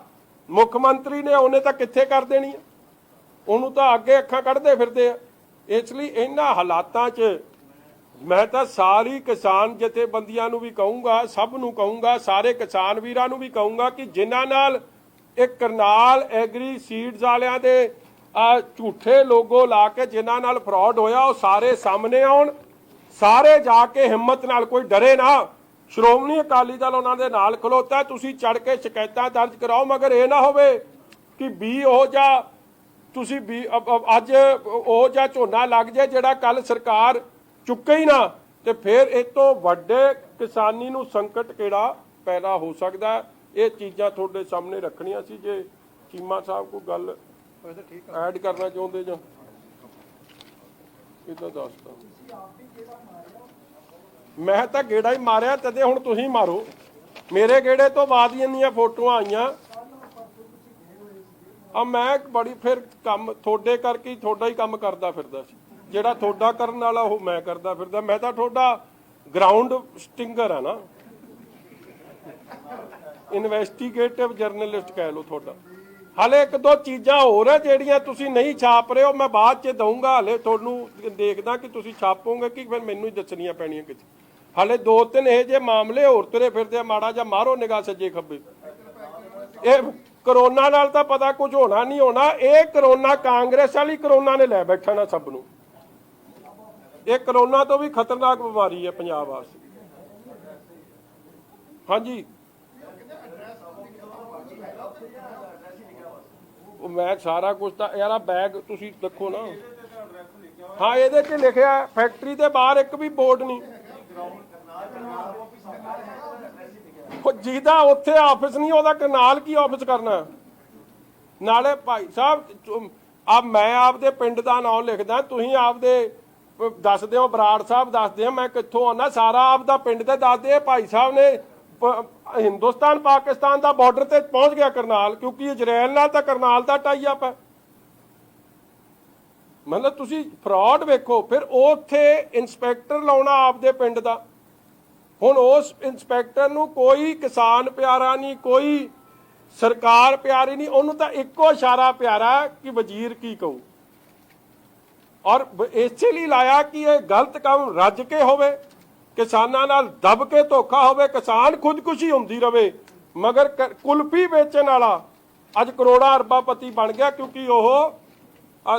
ਮੁੱਖ ਮੰਤਰੀ ਨੇ, ਉਹਨੇ ਤਾਂ ਕਿੱਥੇ ਕਰ ਦੇਣੀ ਆ, ਉਹਨੂੰ ਤਾਂ ਅੱਗੇ ਅੱਖਾਂ ਕੱਢਦੇ ਫਿਰਦੇ ਆ। ਇਸ ਲਈ ਇਹਨਾਂ ਹਾਲਾਤਾਂ 'ਚ ਮੈਂ ਤਾਂ ਸਾਰੀ ਕਿਸਾਨ ਜਥੇਬੰਦੀਆਂ ਨੂੰ ਵੀ ਕਹੂੰਗਾ, ਸਭ ਨੂੰ ਕਹੂੰਗਾ, ਸਾਰੇ ਕਿਸਾਨ ਵੀਰਾਂ ਨੂੰ ਵੀ ਕਹੂੰਗਾ ਕਿ ਜਿਨ੍ਹਾਂ ਨਾਲ ਇਹ ਕਰਨਾਲ ਐਗਰੀ ਸੀਡਸ ਵਾਲਿਆਂ ਦੇ ਝੂਠੇ ਲੋਗੋ ਲਾ ਕੇ ਜਿਨ੍ਹਾਂ ਨਾਲ ਫਰਾਡ ਹੋਇਆ ਉਹ ਸਾਰੇ ਸਾਹਮਣੇ ਆਉਣ। ਸਾਰੇ ਜਾ ਕੇ ਹਿੰਮਤ ਨਾਲ, ਕੋਈ ਡਰੇ ਨਾ। ਸ਼੍ਰੋਮਣੀ ਅਕਾਲੀ ਦਲ ਉਹਨਾਂ ਦੇ ਨਾਲ ਖਲੋਤਾ, ਤੁਸੀਂ ਚੜ ਕੇ ਸ਼ਿਕਾਇਤਾਂ ਦਰਜ ਕਰਾਓ, ਮਗਰ ਇਹ ਨਾ ਹੋਵੇ ਕਿ ਵੀ ਉਹ ਜਾਂ ਤੁਸੀਂ ਵੀ ਅੱਜ ਉਹ ਜਾਂ ਝੋਨਾ ਲੱਗ ਜਾਏ ਜਿਹੜਾ ਕੱਲ ਸਰਕਾਰ ਚੁੱਕੇ ਹੀ ਨਾ, ਤੇ ਫਿਰ ਇਹ ਤੋਂ ਵੱਡੇ ਕਿਸਾਨੀ ਨੂੰ ਸੰਕਟ ਕਿਹੜਾ ਪੈਦਾ ਹੋ ਸਕਦਾ। ਇਹ ਚੀਜ਼ਾਂ ਤੁਹਾਡੇ ਸਾਹਮਣੇ ਰੱਖਣੀਆਂ ਸੀ। ਜੇ ਚੀਮਾ ਸਾਹਿਬ ਕੋਈ ਗੱਲ ਐਡ ਕਰਨਾ ਚਾਹੁੰਦੇ ਜਾਂ ਇਹ ਤਾਂ ਦੱਸਦਾ। ਮੈਂ ਤਾਂ ਗੇੜਾ ਹੀ ਮਾਰਿਆ ਤਦੇ ਹੁਣ ਤੁਸੀਂ ਮਾਰੋ। ਮੇਰੇ ਗੇੜੇ ਤੋਂ ਬਾਅਦ ਹੀ ਇੰਨੀਆਂ ਫੋਟੋਆਂ ਆਈਆਂ। ਆ ਮੈਂ ਬੜੀ ਫਿਰ ਕੰਮ ਤੁਹਾਡੇ ਕਰਕੇ ਹੀ ਤੁਹਾਡਾ ਹੀ ਕੰਮ ਕਰਦਾ ਫਿਰਦਾ ਸੀ, ਜਿਹੜਾ ਤੁਹਾਡਾ ਕਰਨ ਵਾਲਾ ਉਹ ਮੈਂ ਕਰਦਾ ਫਿਰਦਾ। ਮੈਂ ਤਾਂ ਤੁਹਾਡਾ ਗਰਾਊਂਡ ਸਟਿੰਗਰ ਆ ਨਾ, ਇਨਵੈਸਟੀਗੇਟਿਵ ਜਰਨਲਿਸਟ ਕਹਿ ਲਓ ਤੁਹਾਡਾ। ਹਾਲੇ ਇੱਕ ਦੋ ਚੀਜ਼ਾਂ ਹੋਰ ਹੈ ਜਿਹੜੀਆਂ ਤੁਸੀਂ ਨਹੀਂ ਛਾਪ ਰਹੇ ਹੋ, ਮੈਂ ਬਾਅਦ 'ਚ ਦਊਂਗਾ। ਹਾਲੇ ਤੁਹਾਨੂੰ ਦੇਖਦਾ ਕਿ ਤੁਸੀਂ ਛਾਪੋਗੇ ਕਿ ਫਿਰ ਮੈਨੂੰ ਹੀ ਦੱਸਣੀਆਂ ਪੈਣੀਆਂ ਕਿਤੇ। ਹਾਲੇ ਦੋ ਤਿੰਨ ਇਹ ਜੇ ਮਾਮਲੇ ਹੋਰ ਤੁਰੇ ਫਿਰਦੇ ਆ, ਮਾੜਾ ਜਿਹਾ ਮਾਰੋ ਨਿਗਾਹ ਸੱਜੇ ਖੱਬੇ। ਇਹ ਕਰੋਨਾ ਨਾਲ ਤਾਂ ਪਤਾ ਕੁਝ ਹੋਣਾ ਨਹੀਂ ਹੋਣਾ, ਇਹ ਕਰੋਨਾ ਕਾਂਗਰਸ ਵਾਲੀ ਕਰੋਨਾ ਨੇ ਲੈ ਬੈਠਣਾ ਸਭ ਨੂੰ। ਇਹ ਕਰੋਨਾ ਤੋਂ ਵੀ ਖਤਰਨਾਕ ਬਿਮਾਰੀ ਹੈ ਪੰਜਾਬ ਵਾਸਤੇ। ਹਾਂਜੀ, ਉਹ ਮੈਂ ਸਾਰਾ ਕੁਝ ਤਾਂ ਯਾਰ ਬੈਗ ਤੁਸੀਂ ਦੇਖੋ ਨਾ। ਹਾਂ, ਇਹਦੇ 'ਚ ਲਿਖਿਆ ਫੈਕਟਰੀ ਦੇ ਬਾਹਰ ਇੱਕ ਵੀ ਬੋਰਡ ਨਹੀਂ। ਜਿਹਦਾ ਉੱਥੇ ਆਫਿਸ ਨਹੀਂ ਉਹਦਾ ਕਰਨਾਲ ਕੀ ਆਫਿਸ ਕਰਨਾ। ਨਾਲੇ ਭਾਈ ਸਾਹਿਬ ਮੈਂ ਆਪਦੇ ਪਿੰਡ ਦਾ ਨਾਮ ਲਿਖਦਾ, ਤੁਸੀਂ ਆਪਦੇ ਦੱਸਦੇ ਹੋ, ਬਰਾੜ ਸਾਹਿਬ ਦੱਸਦੇ ਆ ਮੈਂ ਕਿੱਥੋਂ ਆਉਣਾ, ਸਾਰਾ ਆਪਦਾ ਪਿੰਡ ਤੇ ਦੱਸਦੇ। ਭਾਈ ਸਾਹਿਬ ਨੇ ਹਿੰਦੁਸਤਾਨ ਪਾਕਿਸਤਾਨ ਦਾ ਬਾਰਡਰ ਤੇ ਪਹੁੰਚ ਗਿਆ ਕਰਨਾਲ, ਕਿਉਂਕਿ ਇਜ਼ਰਾਈਲ ਨਾਲ ਤਾਂ ਕਰਨਾਲ ਦਾ ਟਾਈ ਅਪ ਹੈ। ਮਤਲਬ ਤੁਸੀਂ ਫਰਾਡ ਵੇਖੋ। ਫਿਰ ਉੱਥੇ ਇੰਸਪੈਕਟਰ ਲਾਉਣਾ ਆਪਦੇ ਪਿੰਡ ਦਾ। ਹੁਣ ਉਸ ਇੰਸਪੈਕਟਰ ਨੂੰ ਕੋਈ ਕਿਸਾਨ ਪਿਆਰਾ ਨਹੀਂ, ਕੋਈ ਸਰਕਾਰ ਪਿਆਰੀ ਨਹੀਂ, ਉਹਨੂੰ ਤਾਂ ਇੱਕੋ ਇਸ਼ਾਰਾ ਪਿਆਰਾ ਕਿ ਵਜ਼ੀਰ ਕੀ ਕਹੂ। ਔਰ ਇਸੇ ਲਈ ਲਾਇਆ ਕਿ ਇਹ ਗਲਤ ਕੰਮ ਰੱਜ ਕੇ ਹੋਵੇ, ਕਿਸਾਨਾਂ ਨਾਲ ਦਬ ਕੇ ਧੋਖਾ ਹੋਵੇ, ਕਿਸਾਨ ਖੁਦਕੁਸ਼ੀ ਹੁੰਦੀ ਰਵੇ, ਮਗਰ ਕੁਲਫੀ ਵੇਚਣ ਵਾਲਾ ਅੱਜ ਕਰੋੜਾਂ ਅਰਬਾਪਤੀ ਬਣ ਗਿਆ, ਕਿਉਂਕਿ ਉਹ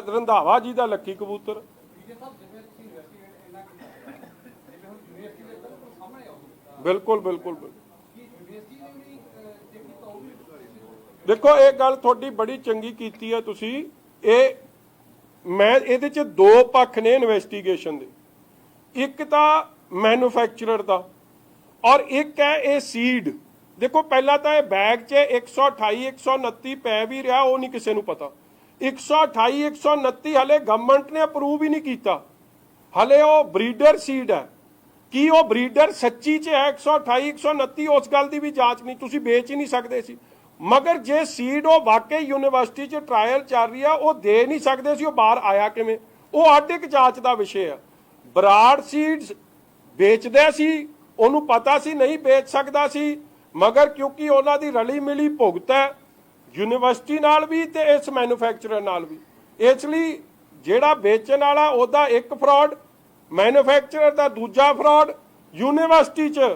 ਰੰਧਾਵਾ ਜੀ ਦਾ ਲੱਕੀ ਕਬੂਤਰ। ਬਿਲਕੁਲ ਬਿਲਕੁਲ ਬਿਲਕੁਲ। ਦੇਖੋ, ਇਹ ਗੱਲ ਤੁਹਾਡੀ ਬੜੀ ਚੰਗੀ ਕੀਤੀ ਹੈ ਤੁਸੀਂ। ਇਹ ਮੈਂ ਇਹਦੇ 'ਚ ਦੋ ਪੱਖ ਨੇ ਇਨਵੈਸਟੀਗੇਸ਼ਨ ਦੇ, ਇੱਕ ਤਾਂ ਮੈਨੂਫੈਕਚਰਰ ਦਾ ਔਰ ਇੱਕ ਹੈ ਇਹ ਸੀਡ। ਦੇਖੋ, ਪਹਿਲਾਂ ਤਾਂ ਇਹ ਬੈਗ 'ਚ 128 129 ਪੈ ਵੀ ਰਿਹਾ, ਉਹ ਨਹੀਂ ਕਿਸੇ ਨੂੰ ਪਤਾ। 128 129 ਹਲੇ ਗਵਰਨਮੈਂਟ ਨੇ ਅਪਰੂਵ ਹੀ ਨਹੀਂ ਕੀਤਾ, ਹਲੇ ਉਹ ਬਰੀਡਰ ਸੀਡ ਹੈ। ਕੀ ਉਹ ਬਰੀਡਰ ਸੱਚੀ 'ਚ ਹੈ 128 129? ਉਸ ਗੱਲ ਦੀ ਵੀ ਜਾਂਚ ਨਹੀਂ, ਤੁਸੀਂ ਵੇਚ ਹੀ ਨਹੀਂ ਸਕਦੇ ਸੀ। ਮਗਰ ਜੇ ਸੀਡ ਉਹ ਵਾਕਈ ਯੂਨੀਵਰਸਿਟੀ 'ਚ ਟਰਾਇਲ ਚੱਲ ਰਹੀ ਆ, ਉਹ ਦੇ ਨਹੀਂ ਸਕਦੇ ਸੀ, ਉਹ ਬਾਹਰ ਆਇਆ ਕਿਵੇਂ? ਉਹ ਅੱਡ ਇੱਕ ਜਾਂਚ ਦਾ ਵਿਸ਼ੇ ਆ। ਬਰਾੜ ਸੀਡਸ ਵੇਚਦਾ ਸੀ, ਉਹਨੂੰ ਪਤਾ ਸੀ ਨਹੀਂ ਵੇਚ ਸਕਦਾ ਸੀ, ਮਗਰ ਕਿਉਂਕਿ ਉਹਨਾਂ ਦੀ ਰਲੀ ਮਿਲੀ ਭੁਗਤ ਹੈ ਯੂਨੀਵਰਸਿਟੀ ਨਾਲ ਵੀ ਤੇ ਇਸ ਮੈਨੂਫੈਕਚਰਰ ਨਾਲ ਵੀ, ਇਸ ਲਈ ਜਿਹੜਾ ਵੇਚਣ ਵਾਲਾ ਉਹਦਾ ਇੱਕ ਫਰਾਡ, ਮੈਨੂਫੈਕਚਰਰ ਦਾ ਦੂਜਾ ਫਰਾਡ, ਯੂਨੀਵਰਸਿਟੀ 'ਚ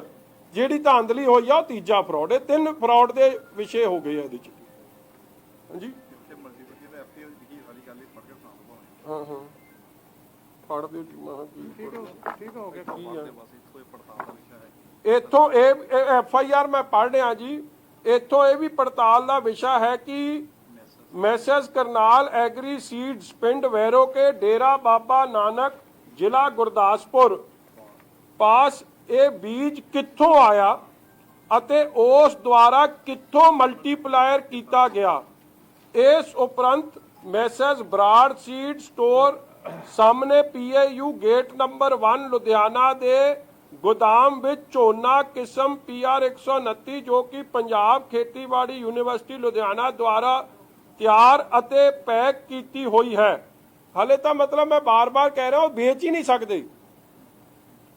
ਜਿਹੜੀ ਧਾਂਦਲੀ ਹੋਈ ਆ ਉਹ ਤੀਜਾ ਫਰਾਡ। ਇਹ ਤਿੰਨ ਫਰਾਡ ਦੇ ਵਿਸ਼ੇ ਹੋ ਗਏ ਇਹਦੇ 'ਚ। ਹਾਂਜੀ, ਹਾਂ ਹਾਂ, ਫੜ ਦਿਓ ਜੀ। ਠੀਕ ਹੋ ਗਿਆ। ਇੱਥੋਂ ਇਹ FIR ਮੈਂ ਪੜ੍ਹ ਰਿਹਾ ਜੀ, ਇੱਥੋਂ ਇਹ ਵੀ ਪੜਤਾਲ ਦਾ ਵਿਸ਼ਾ ਹੈ ਕਿ ਮੈਸੇਜ ਕਰਨਾਲ ਐਗਰੀ ਸੀਡਸ ਪਿੰਡ ਵੈਰੋਕੇ ਡੇਰਾ ਬਾਬਾ ਨਾਨਕ ਜ਼ਿਲ੍ਹਾ ਗੁਰਦਾਸਪੁਰ ਪਾਸ ਇਹ ਬੀਜ ਕਿੱਥੋਂ ਆਇਆ ਅਤੇ ਉਸ ਦੁਆਰਾ ਕਿੱਥੋਂ ਮਲਟੀਪਲਾਇਰ ਕੀਤਾ ਗਿਆ। ਇਸ ਉਪਰੰਤ ਮੈਸੇਜ ਬਰਾੜ ਸੀਡ ਸਟੋਰ ਸਾਹਮਣੇ PAU ਗੇਟ ਨੰਬਰ 1 ਲੁਧਿਆਣਾ ਦੇ ਗੋਦਾਮ ਵਿੱਚ ਝੋਨਾ ਕਿਸਮ PR 129 ਜੋ ਕਿ ਪੰਜਾਬ ਖੇਤੀਬਾੜੀ ਯੂਨੀਵਰਸਿਟੀ ਲੁਧਿਆਣਾ ਦੁਆਰਾ ਤਿਆਰ ਅਤੇ ਪੈਕ ਕੀਤੀ ਹੋਈ ਹੈ। ਹਲੇ ਤਾਂ ਮਤਲਬ ਮੈਂ ਬਾਰ-ਬਾਰ ਕਹਿ ਰਿਹਾ ਉਹ ਵੇਚ ਹੀ ਨਹੀਂ ਸਕਦੇ।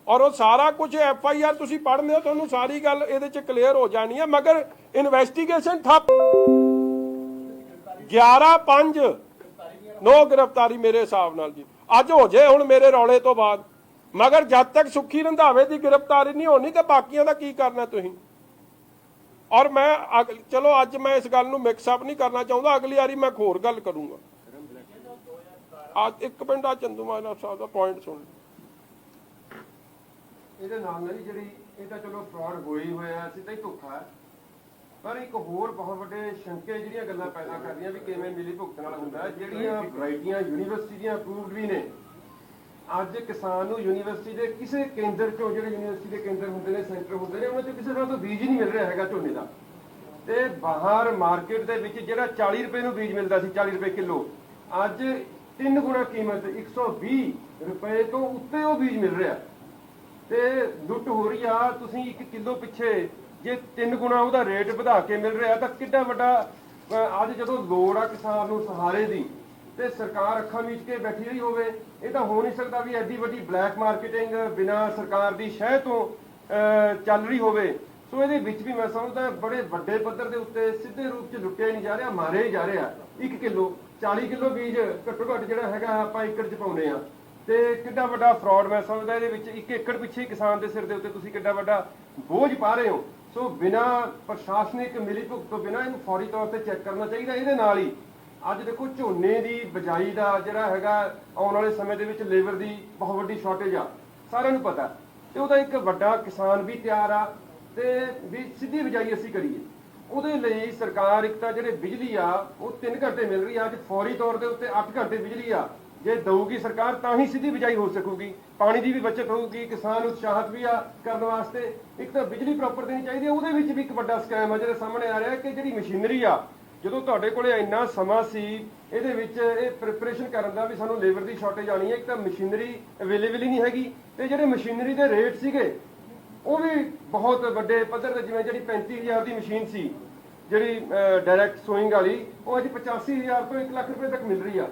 ਔਰ ਉਹ ਸਾਰਾ ਕੁਝ FIR ਤੁਸੀਂ ਪੜ੍ਹਦੇ ਹੋ, ਤੁਹਾਨੂੰ ਸਾਰੀ ਗੱਲ ਇਹਦੇ 'ਚ ਕਲੀਅਰ ਹੋ ਜਾਣੀ ਹੈ। ਮਗਰ ਇਨਵੈਸਟੀਗੇਸ਼ਨ ਠੱਪ। 11/5 ਨੋ ਗ੍ਰਿਫਤਾਰੀ ਮੇਰੇ ਹਿਸਾਬ ਨਾਲ ਜੀ ਅੱਜ ਹੋ ਜੇ ਹੁਣ ਮੇਰੇ ਰੌਲੇ ਤੋਂ ਬਾਅਦ। ਮਗਰ ਜਦ ਤੱਕ ਸੁੱਖੀ ਰੰਧਾਵੇ ਦੀ ਗ੍ਰਿਫਤਾਰੀ ਨਹੀਂ ਹੋਣੀ ਤਾਂ ਬਾਕੀਆਂ ਦਾ ਕੀ ਕਰਨਾ ਤੁਸੀਂ। ਔਰ ਮੈਂ ਚਲੋ ਅੱਜ ਮੈਂ ਇਸ ਗੱਲ ਨੂੰ ਮਿਕਸ ਅਪ ਨਹੀਂ ਕਰਨਾ ਚਾਹੁੰਦਾ, ਅਗਲੀ ਵਾਰੀ ਮੈਂ ਹੋਰ ਗੱਲ ਕਰੂੰਗਾ। ਅੱਜ ਇੱਕ ਮਿੰਟ, ਆ ਚੰਦੂਮਾਜਰਾ ਸਾਹਿਬ ਦਾ ਪੁਆਇੰਟ ਸੁਣ। ਇਹਦੇ ਨਾਲ ਨਹੀਂ ਜਿਹੜੀ ਇਹ ਤਾਂ ਚਲੋ ਫਰਾਡ ਹੋਈ ਹੋਇਆ ਸੀ ਤਾਂ ਹੀ ਧੋਖਾ ਹੈ, ਪਰ ਇੱਕ ਹੋਰ ਬਹੁਤ ਵੱਡੇ ਸ਼ੰਕੇ ਜਿਹੜੀਆਂ ਗੱਲਾਂ ਪੈਦਾ ਕਰ ਰਹੀਆਂ ਵੀ ਕਿਵੇਂ ਮਿਲੀ ਭੁਗਤ ਨਾਲ ਹੁੰਦਾ। ਜਿਹੜੀਆਂ ਵੈਰਾਈਟੀਆਂ ਯੂਨੀਵਰਸਿਟੀ ਦੀਆਂ ਅਪਰੂਵਡ ਵੀ ਨੇ, ਅੱਜ ਕਿਸਾਨ ਨੂੰ ਯੂਨੀਵਰਸਿਟੀ ਦੇ ਕਿਸੇ ਕੇਂਦਰ ਚੋਂ, ਜਿਹੜੇ ਯੂਨੀਵਰਸਿਟੀ ਦੇ ਕੇਂਦਰ ਹੁੰਦੇ ਨੇ, ਸੈਂਟਰ ਹੁੰਦੇ ਨੇ, ਉਹਨਾਂ ਚੋਂ ਕਿਸੇ ਤਰ੍ਹਾਂ ਤੋਂ ਬੀਜ ਹੀ ਨਹੀਂ ਮਿਲ ਰਿਹਾ ਹੈਗਾ ਝੋਨੇ ਦਾ। ਤੇ ਬਾਹਰ ਮਾਰਕੀਟ ਦੇ ਵਿੱਚ ਜਿਹੜਾ 40 ਰੁਪਏ ਨੂੰ ਬੀਜ ਮਿਲਦਾ ਸੀ, 40 ਰੁਪਏ ਕਿਲੋ, ਅੱਜ 3 ਗੁਣਾ ਕੀਮਤ 120 ਰੁਪਏ ਤੋਂ ਉੱਤੇ ਉਹ ਬੀਜ ਮਿਲ ਰਿਹਾ। ਤੇ ਲੁੱਟ ਹੋ ਰਹੀ ਆ। ਤੁਸੀਂ 1 ਕਿਲੋ ਪਿੱਛੇ ਜੇ 3 ਗੁਣਾ ਉਹਦਾ ਰੇਟ ਵਧਾ ਕੇ ਮਿਲ ਰਿਹਾ ਤਾਂ ਕਿੱਡਾ ਵੱਡਾ ਅੱਜ ਜਦੋਂ ਲੋੜ ਆ ਕਿਸਾਨ ਨੂੰ ਸਹਾਰੇ ਦੀ ਤੇ ਸਰਕਾਰ ਅੱਖਾਂ ਮੀਚ ਕੇ ਬੈਠੀ ਰਹੀ ਹੋਵੇ, ਇਹ ਤਾਂ ਹੋ ਨਹੀਂ ਸਕਦਾ ਵੀ ਐਡੀ ਵੱਡੀ ਬਲੈਕ ਮਾਰਕੀਟਿੰਗ ਬਿਨਾਂ ਸਰਕਾਰ ਦੀ ਸ਼ਹਿ ਤੋਂ ਚੱਲ ਰਹੀ ਹੋਵੇ। ਸੋ ਇਹਦੇ ਵਿੱਚ ਵੀ ਮੈਂ ਸਮਝਦਾ ਬੜੇ ਵੱਡੇ ਪੱਧਰ ਦੇ ਉੱਤੇ ਸਿੱਧੇ ਰੂਪ 'ਚ ਲੁੱਟਿਆ ਨਹੀਂ ਜਾ ਰਿਹਾ, ਮਾਰਿਆ ਹੀ ਜਾ ਰਿਹਾ। 1 ਕਿਲੋ 40 ਕਿਲੋ ਬੀਜ ਘੱਟੋ ਘੱਟ ਜਿਹੜਾ ਹੈਗਾ ਆਪਾਂ ਏਕੜ 'ਚ ਪਾਉਂਦੇ ਆ, ਤੇ ਕਿੰਨਾ ਵੱਡਾ ਫਰਾਡ ਮੈਂ ਸਮਝਦਾ ਇਹਦੇ ਵਿੱਚ। 1 ਏਕੜ ਪਿੱਛੇ ਕਿਸਾਨ ਦੇ ਸਿਰ ਦੇ ਉੱਤੇ ਤੁਸੀਂ ਕਿੰਨਾ ਵੱਡਾ ਬੋਝ ਪਾ ਰਹੇ ਹੋ। ਸੋ ਬਿਨਾਂ ਪ੍ਰਸ਼ਾਸਨਿਕ ਮਿਲੀ ਭੁਗਤ ਤੋਂ ਬਿਨਾਂ ਇਹਨੂੰ ਫੌਰੀ ਤੌਰ ਤੇ ਚੈੱਕ ਕਰਨਾ ਚਾਹੀਦਾ। ਇਹਦੇ ਨਾਲ ਹੀ ਅੱਜ ਦੇਖੋ ਝੋਨੇ ਦੀ ਬਿਜਾਈ ਦਾ ਜਿਹੜਾ ਹੈਗਾ ਆਉਣ ਵਾਲੇ ਸਮੇਂ ਦੇ ਵਿੱਚ ਲੇਬਰ ਦੀ ਬਹੁਤ ਵੱਡੀ ਸ਼ਾਰਟੇਜ ਆ, ਸਾਰਿਆਂ ਨੂੰ ਪਤਾ, ਤੇ ਉਹਦਾ ਇੱਕ ਵੱਡਾ ਕਿਸਾਨ ਵੀ ਤਿਆਰ ਆ ਤੇ ਵੀ ਸਿੱਧੀ ਬਿਜਾਈ ਅਸੀਂ ਕਰੀਏ। ਉਹਦੇ ਲਈ ਸਰਕਾਰ ਇੱਕ ਤਾਂ ਜਿਹੜੇ ਬਿਜਲੀ ਆ ਉਹ 3 ਘੰਟੇ ਮਿਲ ਰਹੀ ਆ, ਅੱਜ ਫੌਰੀ ਤੌਰ ਦੇ ਉੱਤੇ 8 ਘੰਟੇ ਬਿਜਲੀ ਆ ਜੇ ਦਊਗੀ ਸਰਕਾਰ ਤਾਂ ਹੀ ਸਿੱਧੀ ਬਿਜਾਈ ਹੋ ਸਕੂਗੀ। ਪਾਣੀ ਦੀ ਵੀ ਬਚਤ ਹੋਊਗੀ, ਕਿਸਾਨ ਉਤਸ਼ਾਹਤ ਵੀ ਆ ਕਰਨ ਵਾਸਤੇ। ਇੱਕ ਤਾਂ ਬਿਜਲੀ ਪ੍ਰੋਪਰ ਦੇਣੀ ਚਾਹੀਦੀ ਹੈ। ਉਹਦੇ ਵਿੱਚ ਵੀ ਇੱਕ ਵੱਡਾ ਸਕੈਮ ਆ ਜਿਹੜਾ ਸਾਹਮਣੇ ਆ ਰਿਹਾ ਕਿ ਜਿਹੜੀ ਮਸ਼ੀਨਰੀ ਆ, ਜਦੋਂ ਤੁਹਾਡੇ ਕੋਲੇ ਇੰਨਾ ਸਮਾਂ ਸੀ ਇਹਦੇ ਵਿੱਚ ਇਹ ਪ੍ਰਿਪਰੇਸ਼ਨ ਕਰਨ ਦਾ ਵੀ ਸਾਨੂੰ ਲੇਬਰ ਦੀ ਸ਼ਾਰਟੇਜ ਆਣੀ ਹੈ, ਇੱਕ ਤਾਂ ਮਸ਼ੀਨਰੀ ਅਵੇਲੇਬਲ ਹੀ ਨਹੀਂ ਹੈਗੀ, ਤੇ ਜਿਹੜੇ ਮਸ਼ੀਨਰੀ ਦੇ ਰੇਟ ਸੀਗੇ ਉਹ ਵੀ ਬਹੁਤ ਵੱਡੇ ਪੱਧਰ ਤੇ, ਜਿਵੇਂ ਜਿਹੜੀ 35,000 ਦੀ ਮਸ਼ੀਨ ਸੀ ਜਿਹੜੀ ਡਾਇਰੈਕਟ ਸੋਇੰਗ ਵਾਲੀ, ਉਹ ਅੱਜ 85,000 ਤੋਂ 1 ਲੱਖ ਰੁਪਏ ਤੱਕ ਮਿਲ ਰਹੀ ਆ।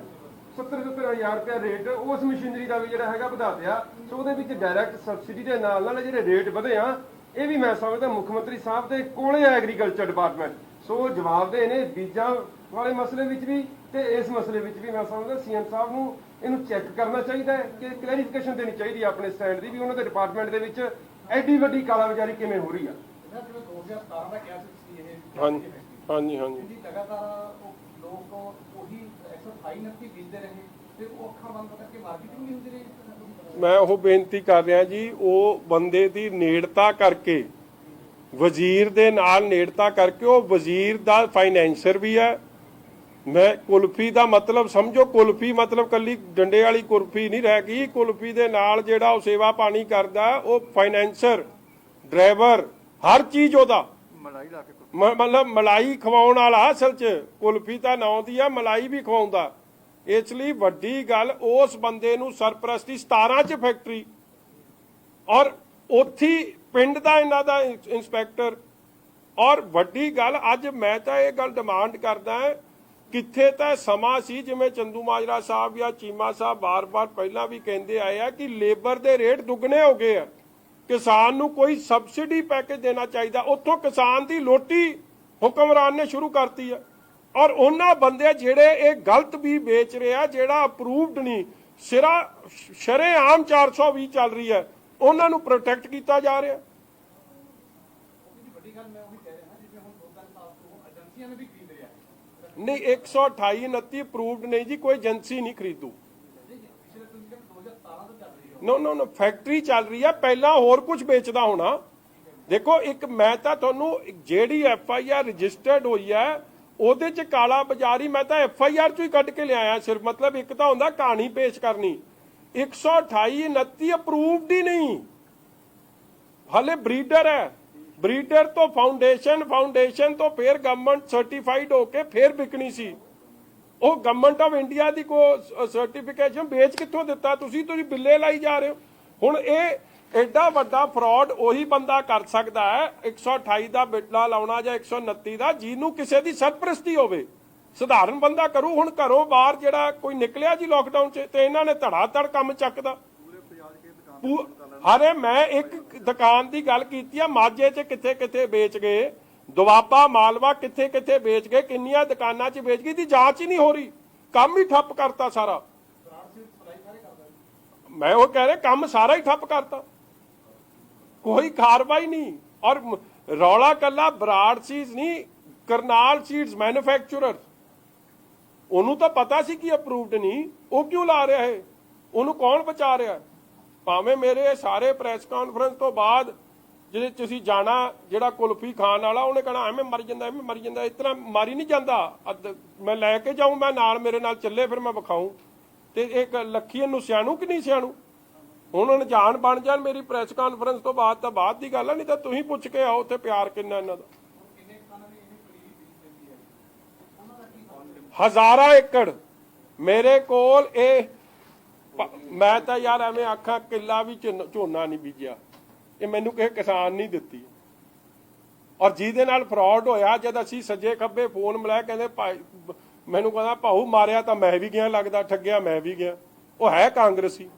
70,000 ਰੁਪਏ ਰੇਟ ਉਸ ਮਸ਼ੀਨਰੀ ਦਾ ਵੀ ਜਿਹੜਾ ਹੈਗਾ ਵਧਾ ਦਿਆ। ਸੋ ਉਹਦੇ ਵਿੱਚ ਡਾਇਰੈਕਟ ਸਬਸਿਡੀ ਦੇ ਨਾਲ ਨਾਲ ਜਿਹੜੇ ਰੇਟ ਵਧੇ ਆ, ਇਹ ਵੀ ਮੈਂ ਸਮਝਦਾ ਮੁੱਖ ਮੰਤਰੀ ਸਾਹਿਬ ਦੇ ਕੋਲੇ ਆ ਐਗਰੀਕਲਚਰ ਡਿਪਾਰਟਮੈਂਟ। ਸੋ ਜਵਾਬਦੇਹ ਨੇ ਬੀਜਾਂ ਵਾਲੇ ਮਸਲੇ ਵਿੱਚ ਵੀ ਤੇ ਇਸ ਮਸਲੇ ਵਿੱਚ ਵੀ। ਮੈਂ ਸਮਝਦਾ ਸੀਐਮ ਸਾਹਿਬ ਨੂੰ ਇਹਨੂੰ ਚੈੱਕ ਕਰਨਾ ਚਾਹੀਦਾ ਹੈ ਕਿ ਕਲੈਰੀਫਿਕੇਸ਼ਨ ਦੇਣੀ ਚਾਹੀਦੀ ਹੈ ਆਪਣੇ ਸਟੈਂਡ ਦੀ ਵੀ ਉਹਨਾਂ ਦੇ ਡਿਪਾਰਟਮੈਂਟ ਦੇ ਵਿੱਚ ਐਡੀ ਵੱਡੀ ਕਾਲਾਬਾਜ਼ਾਰੀ ਕਿਵੇਂ ਹੋ ਰਹੀ ਆ। 2017 ਦਾ ਕਿਹਾ ਸੀ ਇਹ ਹਾਂਜੀ ਹਾਂਜੀ ਹਾਂਜੀ ਜੀ ਲਗਾਤਾਰ ਲੋਕ ਉਹੀ 128 ਬੀਜਦੇ ਰਹੇ ਤੇ ਉਹ ਅੱਖਾਂ ਬੰਦ ਕਰਕੇ ਮਾਰਕੀਟਿੰਗ ਨਹੀਂ ਹੁੰਦੀ ਰਹੀ। ਮੈਂ ਉਹ ਬੇਨਤੀ ਕਰ ਰਿਹਾ ਜੀ, ਉਹ ਬੰਦੇ ਦੀ ਨੇੜਤਾ ਕਰਕੇ, ਵਜ਼ੀਰ ਦੇ ਨਾਲ ਨੇੜਤਾ ਕਰਕੇ, ਉਹ ਵਜ਼ੀਰ ਦਾ ਫਾਈਨੈਂਸਰ ਵੀ ਹੈ। ਮੈਂ ਕੁਲਫੀ ਦਾ ਮਤਲਬ ਸਮਝੋ, ਕੁਲਫੀ ਮਤਲਬ ਕੱਲੀ ਡੰਡੇ ਵਾਲੀ ਕੁਲਫੀ ਨਹੀਂ ਰਹਿ ਗਈ। ਕੁਲਫੀ ਦੇ ਨਾਲ ਜਿਹੜਾ ਉਹ ਸੇਵਾ ਪਾਣੀ ਕਰਦਾ ਉਹ ਫਾਈਨੈਂਸਰ, ਡਰਾਈਵਰ, ਹਰ ਚੀਜ਼ ਉਹਦਾ ਮਤਲਬ ਮਲਾਈ ਖਵਾਉਣ ਵਾਲਾ। ਅਸਲ 'ਚ ਕੁਲਫੀ ਤਾਂ ਨਾਂ ਦੀ ਆ, ਮਲਾਈ ਵੀ ਖਵਾਉਂਦਾ। ਇਸ ਲਈ ਵੱਡੀ ਗੱਲ ਉਸ ਬੰਦੇ ਨੂੰ ਸਰਪ੍ਰਸਤੀ 17 'ਚ ਫੈਕਟਰੀ, ਔਰ ਉੱਥੇ ਪਿੰਡ ਦਾ ਇਹਨਾਂ ਦਾ ਇੰਸਪੈਕਟਰ। ਔਰ ਵੱਡੀ ਗੱਲ ਅੱਜ ਮੈਂ ਤਾਂ ਇਹ ਗੱਲ ਡਿਮਾਂਡ ਕਰਦਾ, ਕਿੱਥੇ ਤਾਂ ਸਮਾਂ ਸੀ ਜਿਵੇਂ ਚੰਦੂ ਮਾਜਰਾ ਸਾਹਿਬ ਜਾਂ ਚੀਮਾ ਸਾਹਿਬ ਬਾਰ-ਬਾਰ ਪਹਿਲਾਂ ਵੀ ਕਹਿੰਦੇ ਆਏ ਆ ਕਿ ਲੇਬਰ ਦੇ ਰੇਟ ਦੁੱਗਣੇ ਹੋ ਗਏ ਆ, ਕਿਸਾਨ ਨੂੰ ਕੋਈ ਸਬਸਿਡੀ ਪੈਕੇਜ ਦੇਣਾ ਚਾਹੀਦਾ। ਉੱਥੋਂ ਕਿਸਾਨ ਦੀ ਲੋਟੀ ਹੁਕਮਰਾਨ ਨੇ ਸ਼ੁਰੂ ਕਰਤੀ ਆ। ਔਰ ਉਹਨਾਂ ਬੰਦੇ ਜਿਹੜੇ ਇਹ ਗਲਤ ਵੀ ਵੇਚ ਰਹੇ ਆ, ਜਿਹੜਾ ਅਪਰੂਵਡ ਨਹੀਂ, ਸ਼ਰੇਆਮ 420 ਚੱਲ ਰਹੀ ਹੈ, ਉਹਨਾਂ ਨੂੰ ਪ੍ਰੋਟੈਕਟ ਕੀਤਾ ਜਾ ਰਿਹਾ। ਵੱਡੀ ਗੱਲ ਮੈਂ ਉਹੀ ਕਹਿ ਰਿਹਾ ਜਿਵੇਂ ਹੁਣ 2-3 ਸਾਲ ਤੋਂ ਏਜੰਸੀਆਂ ਨੇ ਵੀ ਖਰੀਦ ਰਿਹਾ नहीं 128 29 ਅਪਰੂਵਡ ਨਹੀਂ ਜੀ, ਕੋਈ ਏਜੰਸੀ ਨਹੀਂ ਖਰੀਦੂ। नो फैक्ट्री चल रही है, पहला होर कुछ बेचदा होना। देखो एक मैं तो तुहानू जेडी FIR रजिस्टर्ड हुई है ਉਹਦੇ ਚ ਕਾਲਾ ਬਾਜ਼ਾਰੀ मैं तो FIR ਚੋਂ ਹੀ ਕੱਢ ਕੇ ਲਿਆਇਆ ਸਿਰਫ। मतलब एक तो ਹੁੰਦਾ कहानी पेश करनी, 128 29 ਅਪਰੂਵਡ ਹੀ ਨਹੀਂ, ਹਲੇ ਬਰੀਡਰ ਹੈ। ਬਰੀਡਰ ਤੋਂ ਫਾਊਂਡੇਸ਼ਨ ਤੋਂ ਫਿਰ ਗਵਰਨਮੈਂਟ ਸਰਟੀਫਾਈਡ ਹੋ ਕੇ ਫਿਰ ਵਿਕਣੀ ਸੀ। ਉਹ ਗਵਰਨਮੈਂਟ ਆਫ ਇੰਡੀਆ ਦੀ ਕੋ ਸਰਟੀਫਿਕੇਸ਼ਨ ਵੇਚ ਕਿੱਥੋਂ ਦਿੱਤਾ ਤੁਸੀਂ ਬਿੱਲੇ ਲਾਈ ਜਾ ਰਹੇ ਹੋ। ਹੁਣ ਇਹ ਐਡਾ ਵੱਡਾ ਫਰਾਡ ਉਹੀ ਬੰਦਾ ਕਰ ਸਕਦਾ ਹੈ 128 ਦਾ ਬਿੱਲਾ ਲਾਉਣਾ ਜਾਂ 129 ਦਾ, ਜਿਹਨੂੰ ਕਿਸੇ ਦੀ ਸਰਪ੍ਰਸਤੀ ਹੋਵੇ। ਸਧਾਰਨ ਬੰਦਾ ਕਰੂ। ਹੁਣ ਘਰੋਂ ਬਾਹਰ ਜਿਹੜਾ ਕੋਈ ਨਿਕਲਿਆ ਜੀ ਲੋਕਡਾਊਨ 'ਚ, ਤੇ ਇਹਨਾਂ ਨੇ ਧੜਾ ਧੜ ਕੰਮ ਚੱਕਦਾ। ਹਰੇ ਮੈਂ ਇੱਕ ਦੁਕਾਨ ਦੀ ਗੱਲ ਕੀਤੀ ਆ, ਮਾਝੇ 'ਚ ਕਿੱਥੇ ਕਿੱਥੇ ਵੇਚ ਗਏ, ਦੁਆਬਾ ਮਾਲਵਾ ਕਿੱਥੇ ਕਿੱਥੇ ਵੇਚ ਗਏ, ਕਿੰਨੀਆਂ ਦੁਕਾਨਾਂ 'ਚ ਵੇਚ ਗਈ ਦੀ ਜਾਂਚ ਹੀ ਨਹੀਂ ਹੋ ਰਹੀ। ਕੰਮ ਹੀ ਠੱਪ ਕਰਤਾ ਸਾਰਾ। ਮੈਂ ਉਹ ਕਹਿ ਰਿਹਾ ਕੰਮ ਸਾਰਾ ਹੀ ਠੱਪ ਕਰਤਾ, ਕੋਈ ਕਾਰਵਾਈ ਨਹੀਂ। ਔਰ ਰੌਲਾ ਕੱਲਾ ਬਰਾੜ ਸੀਡਸ ਨਹੀਂ, ਕਰਨਾਲ ਸੀਡਸ ਮੈਨੂਫੈਕਚਰਰ, ਉਹਨੂੰ ਤਾਂ ਪਤਾ ਸੀ ਕਿ ਅਪਰੂਵਡ ਨਹੀਂ, ਉਹ ਕਿਉਂ ਲਾ ਰਿਹਾ ਹੈ? ਉਹਨੂੰ ਕੌਣ ਬਚਾ ਰਿਹਾ? ਭਾਵੇਂ ਮੇਰੇ ਸਾਰੇ ਪ੍ਰੈਸ ਕਾਨਫਰੰਸ ਤੋਂ ਬਾਅਦ ਜਿਹਦੇ ਤੁਸੀਂ ਜਾਣਾ, ਜਿਹੜਾ ਕੁਲਫੀ ਖਾਣ ਵਾਲਾ ਉਹਨੇ ਕਹਿਣਾ ਐਵੇਂ ਮਰ ਜਾਂਦਾ। ਇਸ ਤਰ੍ਹਾਂ ਮਾਰੀ ਨਹੀਂ ਜਾਂਦਾ। ਮੈਂ ਲੈ ਕੇ ਜਾਊਂ, ਮੈਂ ਨਾਲ, ਮੇਰੇ ਨਾਲ ਚੱਲੇ, ਫਿਰ ਮੈਂ ਵਿਖਾਊਂ। ਤੇ ਇੱਕ ਲੱਖੀ ਇਹਨੂੰ ਸਿਆਣੂ ਕਿ ਨਹੀਂ ਸਿਆਣੂ? ਹੁਣ ਅਣਜਾਣ ਬਣ ਜਾਣ ਮੇਰੀ ਪ੍ਰੈਸ ਕਾਨਫਰੰਸ ਤੋਂ ਬਾਅਦ ਤਾਂ ਬਾਅਦ ਦੀ ਗੱਲ ਆ, ਨਹੀਂ ਤਾਂ ਤੁਸੀਂ ਪੁੱਛ ਕੇ ਆਓ ਉੱਥੇ ਪਿਆਰ ਕਿੰਨਾ ਇਹਨਾਂ ਦਾ। ਹਜ਼ਾਰਾਂ ਏਕੜ ਮੇਰੇ ਕੋਲ। ਇਹ ਮੈਂ ਤਾਂ ਯਾਰ ਐਵੇਂ ਆਖਾਂ ਕਿੱਲਾ ਵੀ ਝੋਨਾ ਨਹੀਂ ਬੀਜਿਆ, ਇਹ ਮੈਨੂੰ ਕਿਸੇ ਕਿਸਾਨ ਨਹੀਂ ਦਿੱਤੀ। ਔਰ ਜਿਹਦੇ ਨਾਲ ਫਰਾਡ ਹੋਇਆ, ਜਦ ਅਸੀਂ ਸੱਜੇ ਖੱਬੇ ਫੋਨ ਮਿਲਾਇਆ, ਕਹਿੰਦੇ ਭਾਈ ਮੈਨੂੰ ਕਹਿੰਦਾ ਭਾਊ ਮਾਰਿਆ ਤਾਂ ਮੈਂ ਵੀ ਗਿਆ, ਲੱਗਦਾ ਠੱਗਿਆ ਮੈਂ ਵੀ ਗਿਆ। ਉਹ ਹੈ ਕਾਂਗਰਸੀ,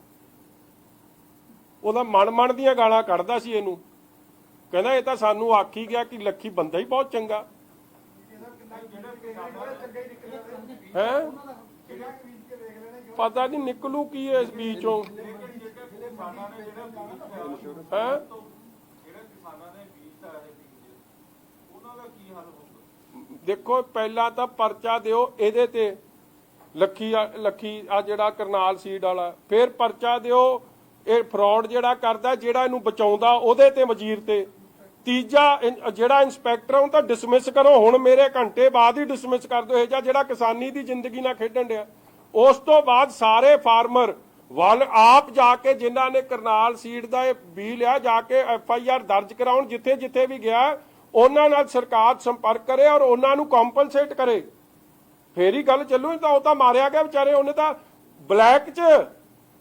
ਉਹਦਾ ਮਨ ਦੀਆਂ ਗਾਲਾਂ ਕੱਢਦਾ ਸੀ ਇਹਨੂੰ, ਕਹਿੰਦਾ ਇਹ ਤਾਂ ਸਾਨੂੰ ਆਖੀ ਗਿਆ ਕਿ ਲੱਖੀ ਬੰਦਾ ਹੀ ਬਹੁਤ ਚੰਗਾ ਹੈ। ਪਤਾ ਨਹੀਂ ਨਿਕਲੂ ਕੀ ਹੈ ਇਸ ਬੀਚੋਂ ਹੈ। ਦੇਖੋ ਪਹਿਲਾਂ ਤਾਂ ਪਰਚਾ ਦਿਓ ਇਹਦੇ ਤੇ, ਲੱਖੀ ਆ ਜਿਹੜਾ ਕਰਨਾਲ ਸੀਡ ਵਾਲਾ, ਫਿਰ ਪਰਚਾ ਦਿਓ ਇਹ ਫਰਾਡ ਜਿਹੜਾ ਕਰਦਾ, ਜਿਹੜਾ ਇਹਨੂੰ ਬਚਾਉਂਦਾ ਉਹਦੇ ਤੇ, ਵਜ਼ੀਰ ਤੇ। ਤੀਜਾ ਜਿਹੜਾ ਇੰਸਪੈਕਟਰ ਉਹਨੂੰ ਤਾਂ ਡਿਸਮਿਸ ਕਰੋ, ਹੁਣ ਮੇਰੇ ਘੰਟੇ ਬਾਅਦ ਹੀ ਡਿਸਮਿਸ ਕਰ ਦਿਓ ਇਹ ਜਿਹੜਾ ਕਿਸਾਨੀ ਦੀ ਜ਼ਿੰਦਗੀ ਨਾਲ ਖੇਡਣ ਡਿਆ। ਉਸ ਤੋਂ ਬਾਅਦ ਸਾਰੇ ਫਾਰਮਰ ਵੱਲ ਆਪ ਜਾ ਕੇ, ਜਿਨ੍ਹਾਂ ਨੇ ਕਰਨਾਲ ਸੀਡ ਦਾ ਇਹ ਬੀ ਲਿਆ, ਜਾ ਕੇ FIR ਦਰਜ ਕਰਾਉਣ, ਜਿੱਥੇ ਜਿੱਥੇ ਵੀ ਗਿਆ ਉਹਨਾਂ ਨਾਲ ਸਰਕਾਰ ਸੰਪਰਕ ਕਰੇ ਔਰ ਉਹਨਾਂ ਨੂੰ ਕੰਪਨਸੇਟ ਕਰੇ, ਫੇਰ ਹੀ ਗੱਲ ਚੱਲੂ। ਤਾਂ ਉਹ ਤਾਂ ਮਾਰਿਆ ਗਿਆ ਵਿਚਾਰੇ, ਉਹਨੇ ਤਾਂ ਬਲੈਕ 'ਚ,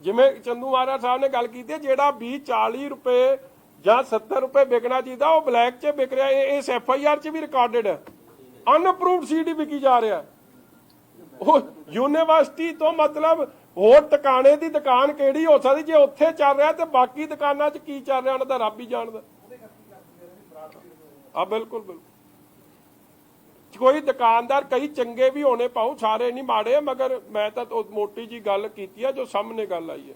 ਜਿਵੇਂ ਚੰਦੂ ਮਹਾਰਾਜ ਸਾਹਿਬ ਨੇ ਗੱਲ ਕੀਤੀ, ਜਿਹੜਾ ਬੀ 40 ਰੁਪਏ ਜਾਂ 70 ਰੁਪਏ ਵਿਕਣਾ ਚਾਹੀਦਾ ਉਹ ਬਲੈਕ 'ਚ ਵਿਕ ਰਿਹਾ। ਇਸ FIR 'ਚ ਵੀ ਰਿਕਾਰਡਡ ਹੈ, ਅਨਅਪਰੂਵਡ ਸੀਡ ਹੀ ਵਿਕੀ ਜਾ ਰਿਹਾ। ਉਹ ਯੂਨੀਵਰਸਿਟੀ ਤੋਂ ਮਤਲਬ ਹੋਰ ਟਿਕਾਣੇ ਦੀ ਦੁਕਾਨ ਕਿਹੜੀ ਹੋ ਸਕਦੀ ਜੇ ਉੱਥੇ ਚੱਲ ਰਿਹਾ, ਤੇ ਬਾਕੀ ਦੁਕਾਨਾਂ 'ਚ ਕੀ ਚੱਲ ਰਿਹਾ ਉਹਨਾਂ ਦਾ ਰੱਬ ਹੀ ਜਾਣਦਾ। ਬਿਲਕੁਲ ਬਿਲਕੁਲ। ਕੋਈ ਦੁਕਾਨਦਾਰ ਕਈ ਚੰਗੇ ਵੀ ਹੋਣੇ ਪਾਉ, ਸਾਰੇ ਨਹੀਂ ਮਾੜੇ, ਮਗਰ ਮੈਂ ਤਾਂ ਮੋਟੀ ਜੀ ਗੱਲ ਕੀਤੀ ਹੈ ਜੋ ਸਾਹਮਣੇ ਗੱਲ ਆਈ ਹੈ।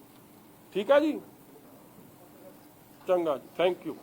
ਠੀਕ ਹੈ ਜੀ, ਚੰਗਾ ਜੀ, ਥੈਂਕ ਯੂ।